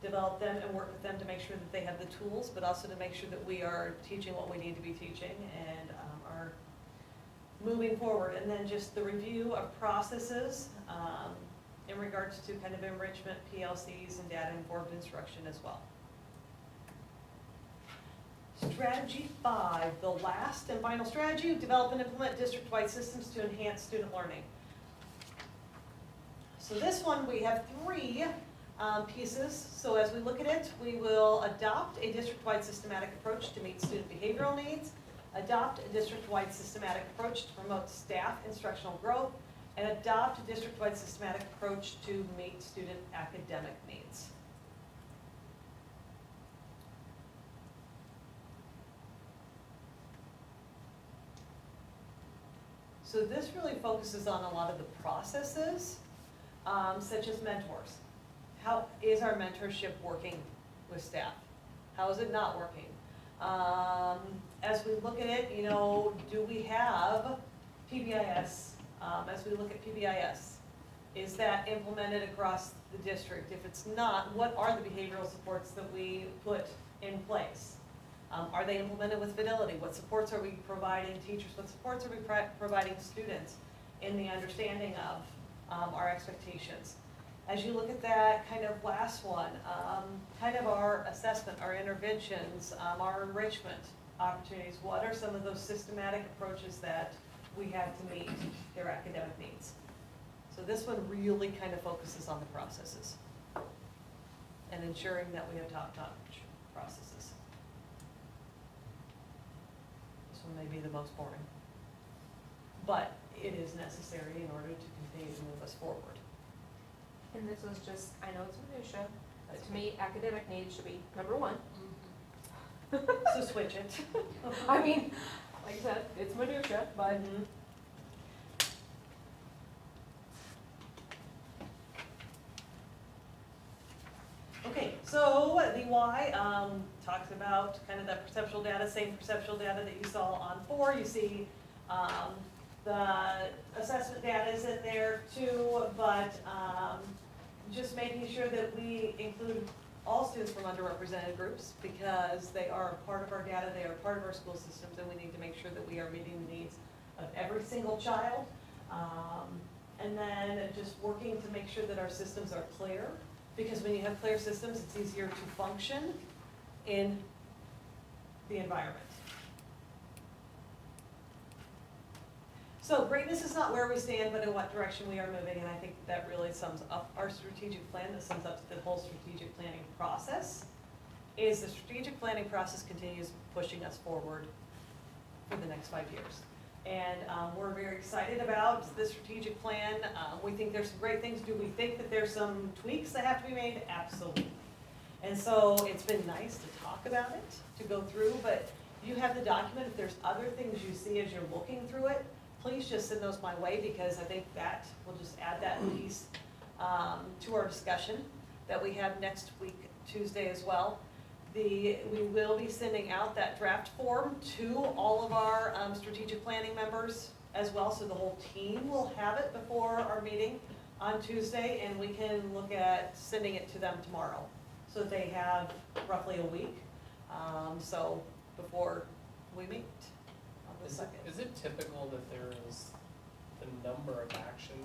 develop them and work with them to make sure that they have the tools, but also to make sure that we are teaching what we need to be teaching and are moving forward. And then just the review of processes in regards to kind of enrichment, PLCs, and data-informed instruction as well. Strategy 5, the last and final strategy, develop and implement district-wide systems to enhance student learning. So this one, we have 3 pieces. So as we look at it, we will adopt a district-wide systematic approach to meet student behavioral needs, adopt a district-wide systematic approach to promote staff instructional growth, and adopt a district-wide systematic approach to meet student academic needs. So this really focuses on a lot of the processes, such as mentors. How is our mentorship working with staff? How is it not working? As we look at it, you know, do we have PBIS? As we look at PBIS, is that implemented across the district? If it's not, what are the behavioral supports that we put in place? Are they implemented with fidelity? What supports are we providing teachers? What supports are we providing students in the understanding of our expectations? As you look at that kind of last one, kind of our assessment, our interventions, our enrichment opportunities, what are some of those systematic approaches that we have to meet their academic needs? So this one really kind of focuses on the processes and ensuring that we have top-notch processes. This one may be the most boring, but it is necessary in order to continue to move us forward. And this was just, I know it's minutia, but to me, academic needs should be number one. So switch it. I mean, like I said, it's minutia, but Mhm. Okay, so the why talks about kind of that perceptual data, same perceptual data that you saw on 4. You see the assessment data is in there too, but just making sure that we include all students from underrepresented groups because they are a part of our data, they are part of our school systems, and we need to make sure that we are meeting the needs of every single child. And then just working to make sure that our systems are clear, because when you have clear systems, it's easier to function in the environment. So greatness is not where we stand, but in what direction we are moving, and I think that really sums up our strategic plan, that sums up the whole strategic planning process, is the strategic planning process continues pushing us forward for the next 5 years. And we're very excited about the strategic plan. We think there's some great things. Do we think that there's some tweaks that have to be made? Absolutely. And so it's been nice to talk about it, to go through, but you have the document. If there's other things you see as you're looking through it, please just send those my way, because I think that will just add that piece to our discussion that we have next week, Tuesday as well. We will be sending out that draft form to all of our strategic planning members as well, so the whole team will have it before our meeting on Tuesday, and we can look at sending it to them tomorrow, so that they have roughly a week, so before we meet on the second. Is it typical that there is the number of action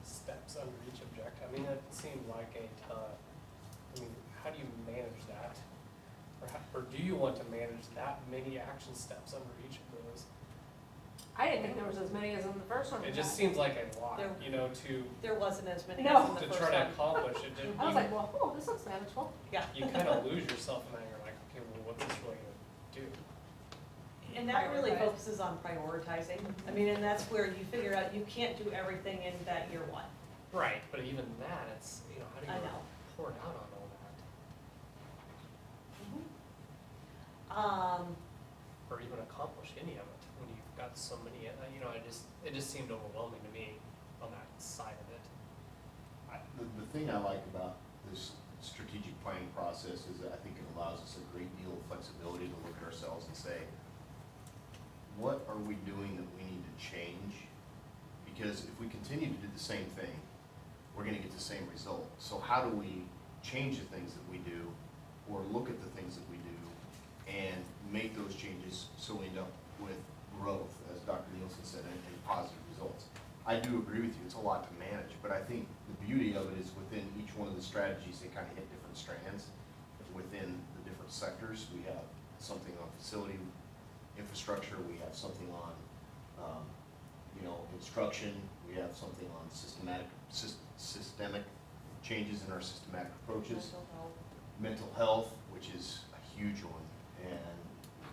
steps under each objective? I mean, that seemed like a ton. I mean, how do you manage that? Or do you want to manage that many action steps under each of those? I didn't think there was as many as in the first one. It just seems like a lot, There- you know, to There wasn't as many No. as in the to first try to one. accomplish it. I was like, well, oh, this looks manageable. Yeah. You kind of lose yourself in that. You're like, okay, well, what's this really gonna do? And that really Prioritize. focuses on prioritizing. I mean, and that's where you figure out you can't do everything in that year one. Right, but even that, it's, you know, how do I you know. report out on all that? Or even accomplish any of it when you've got so many, you know, it just seemed overwhelming to me on that side of it. The thing I like about this strategic planning process is that I think it allows us a great deal of flexibility to look at ourselves and say, what are we doing that we need to change? Because if we continue to do the same thing, we're gonna get the same result. So how do we change the things that we do, or look at the things that we do, and make those changes so we end up with growth, as Dr. Nielsen said, and positive results? I do agree with you, it's a lot to manage, but I think the beauty of it is within each one of the strategies, they kind of hit different strands within the different sectors. We have something on facility infrastructure, we have something on, instruction, we have something on systemic changes in our systematic approaches. Mental health, which is a huge one and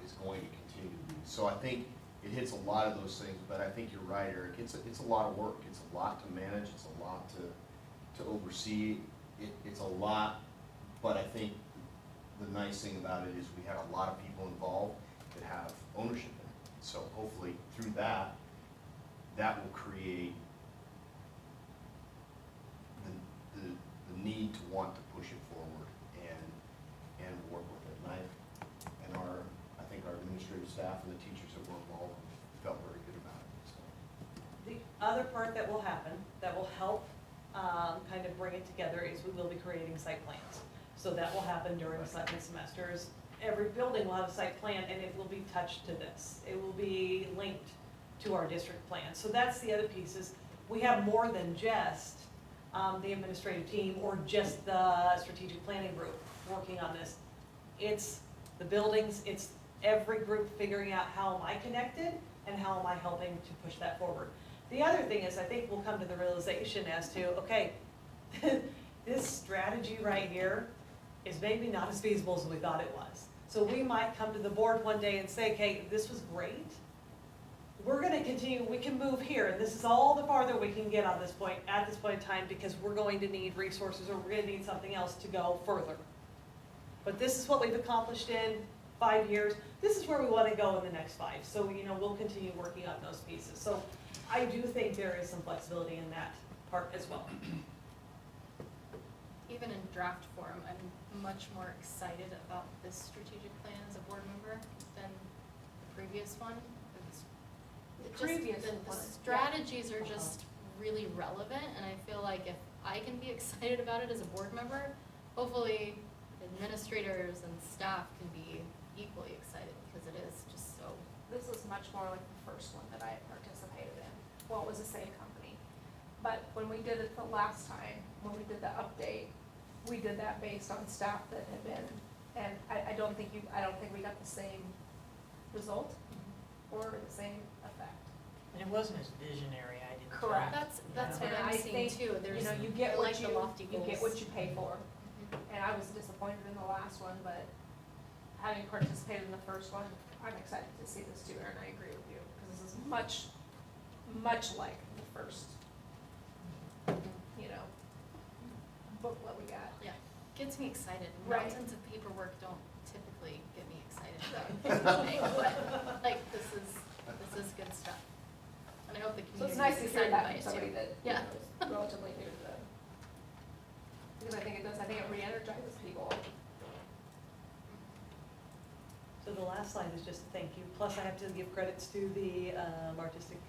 is going to continue to be. So I think it hits a lot of those things, but I think you're right, Eric. It's a lot of work. It's a lot to manage. It's a lot to oversee. It's a lot, but I think the nice thing about it is we had a lot of people involved that have ownership in it. So hopefully through that will create the need to want to push it forward and work with it. And I think our administrative staff and the teachers that were involved felt very good about it, so. The other part that will happen, that will help kind of bring it together, is we will be creating site plans. So that will happen during second semesters. Every building will have a site plan, and it will be touched to this. It will be linked to our district plan. So that's the other piece, is we have more than just the administrative team or just the strategic planning group working on this. It's the buildings, it's every group figuring out how am I connected and how am I helping to push that forward. The other thing is, I think we'll come to the realization as to, okay, this strategy right here is maybe not as feasible as we thought it was. So we might come to the board one day and say, okay, this was great. We're gonna continue, we can move here, and this is all the farther we can get on this point, at this point in time, because we're going to need resources or we're gonna need something else to go further. But this is what we've accomplished in 5 years. This is where we wanna go in the next 5. So, we'll continue working on those pieces. So I do think there is some flexibility in that part as well. Even in draft form, I'm much more excited about this strategic plan as a board member than the previous one. It just, Previous the one, yeah. strategies are just really relevant, and I feel like if I can be excited about it as a board member, hopefully administrators and staff can be equally excited, because it is just so. This is much more like the first one that I had participated in. Well, it was the same company. But when we did it the last time, when we did the update, we did that based on staff that had been, and I don't think we got the same result or the same effect. And it wasn't as visionary, I didn't. Correct. That's what And I'm I seeing think, too, there's, you get I what like the lofty you goals. get what you pay for. Mhm. And I was disappointed in the last one, but having participated in the first one, I'm excited to see this too, and I agree with you, because this is much, much like the first, book what we got. Yeah, gets me excited. Right. Mountains of paperwork don't typically get me excited about anything, but like, this is good stuff. And I hope the So it's community nice is to hear excited that by from it somebody too. that, Yeah. is relatively new to the, because I think it re-energizes people. So the last slide is just a thank you, plus I have to give credits to the artistic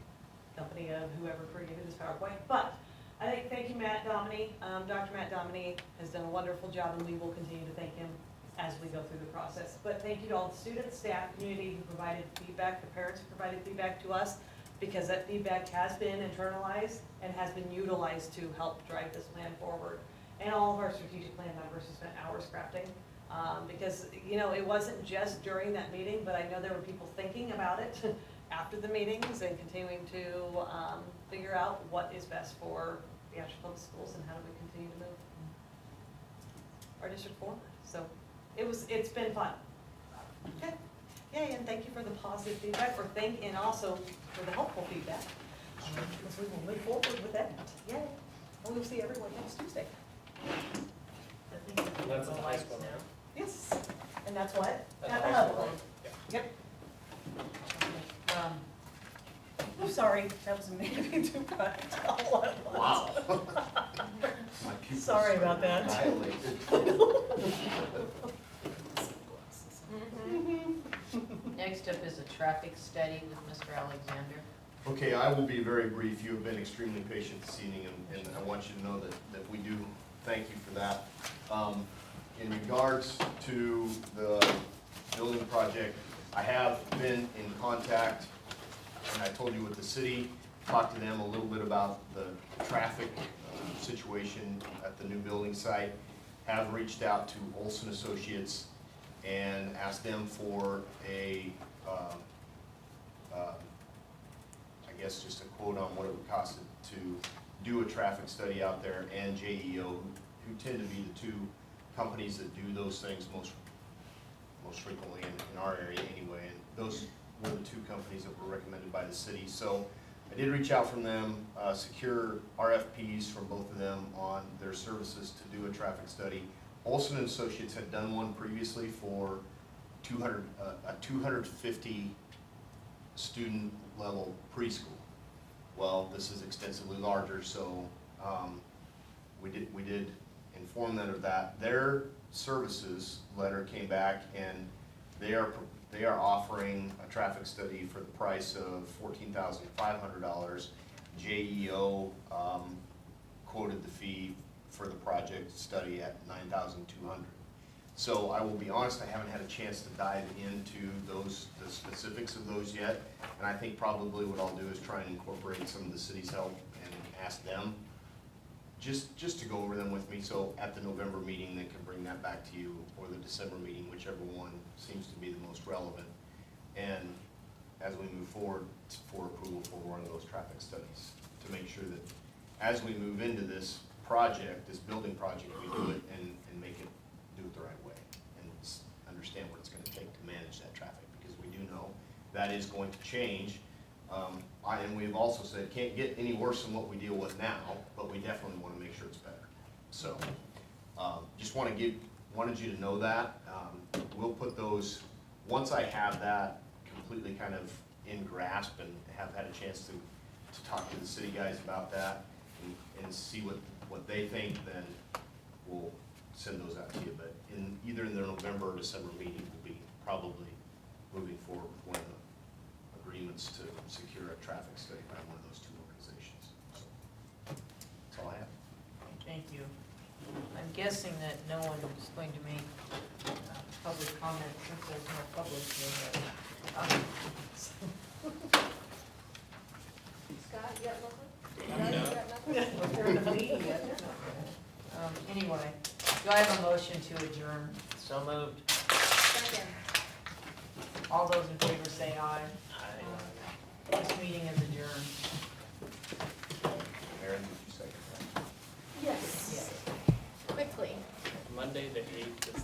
company of whoever created this PowerPoint. But I think, thank you, Matt Dominy. Dr. Matt Dominy has done a wonderful job, and we will continue to thank him as we go through the process. But thank you to all the students, staff, community who provided feedback, the parents who provided feedback to us, because that feedback has been internalized and has been utilized to help drive this plan forward. And all of our strategic plan members have spent hours crafting. Because, it wasn't just during that meeting, but I know there were people thinking about it after the meetings and continuing to figure out what is best for the Ashland Public Schools and how do we continue to move our district forward. So it's been fun. Okay. Yay, and thank you for the positive feedback, and also for the helpful feedback. Because we will move forward with that. Yay. And we'll see everyone next Tuesday. I think And that's the a high lights school, now. right? Yes. And that's what? That's At a the high hub. school, right? Yeah. Yep. I'm sorry, that was maybe too much all at once. Wow. My pupils Sorry are about that. dilated. Next up is a traffic study with Mr. Alexander. Okay, I will be very brief. You have been extremely patient this evening, and I want you to know that we do thank you for that. In regards to the building project, I have been in contact, and I told you with the city, talked to them a little bit about the traffic situation at the new building site. Have reached out to Olson Associates and asked them for a, I guess just a quote on what it would cost to do a traffic study out there, and JEO, who tend to be the two companies that do those things most frequently in our area anyway. And those were the two companies that were recommended by the city. So I did reach out from them, secure RFPs from both of them on their services to do a traffic study. Olson and Associates had done one previously for a 250 student level preschool. Well, this is extensively larger, so we did inform them of that. Their services letter came back, and they are offering a traffic study for the price of $14,500. JEO quoted the fee for the project study at $9,200. So I will be honest, I haven't had a chance to dive into the specifics of those yet, and I think probably what I'll do is try and incorporate some of the city's help and ask them just to go over them with me, so at the November meeting, they can bring that back to you, or the December meeting, whichever one seems to be the most relevant. And as we move forward for approval for one of those traffic studies, to make sure that as we move into this project, this building project, we do it and make it, do it the right way, and understand what it's gonna take to manage that traffic, because we do know that is going to change. And we've also said, can't get any worse than what we deal with now, but we definitely wanna make sure it's better. So, just wanted you to know that. We'll put those, once I have that completely kind of in grasp and have had a chance to talk to the city guys about that and see what they think, then we'll send those out to you. But either in the November or December meeting, we'll be probably moving forward with one of the agreements to secure a traffic study by one of those two organizations. So, that's all I have. Thank you. I'm guessing that no one is going to make public comment since there's no public here. Scott, you got nothing? No. You got nothing? Anyway, do I have a motion to adjourn? So moved. Second. All those in favor say aye. This meeting is adjourned. Aaron, did you second that? Yes. Yes. Quickly. Monday the 8th is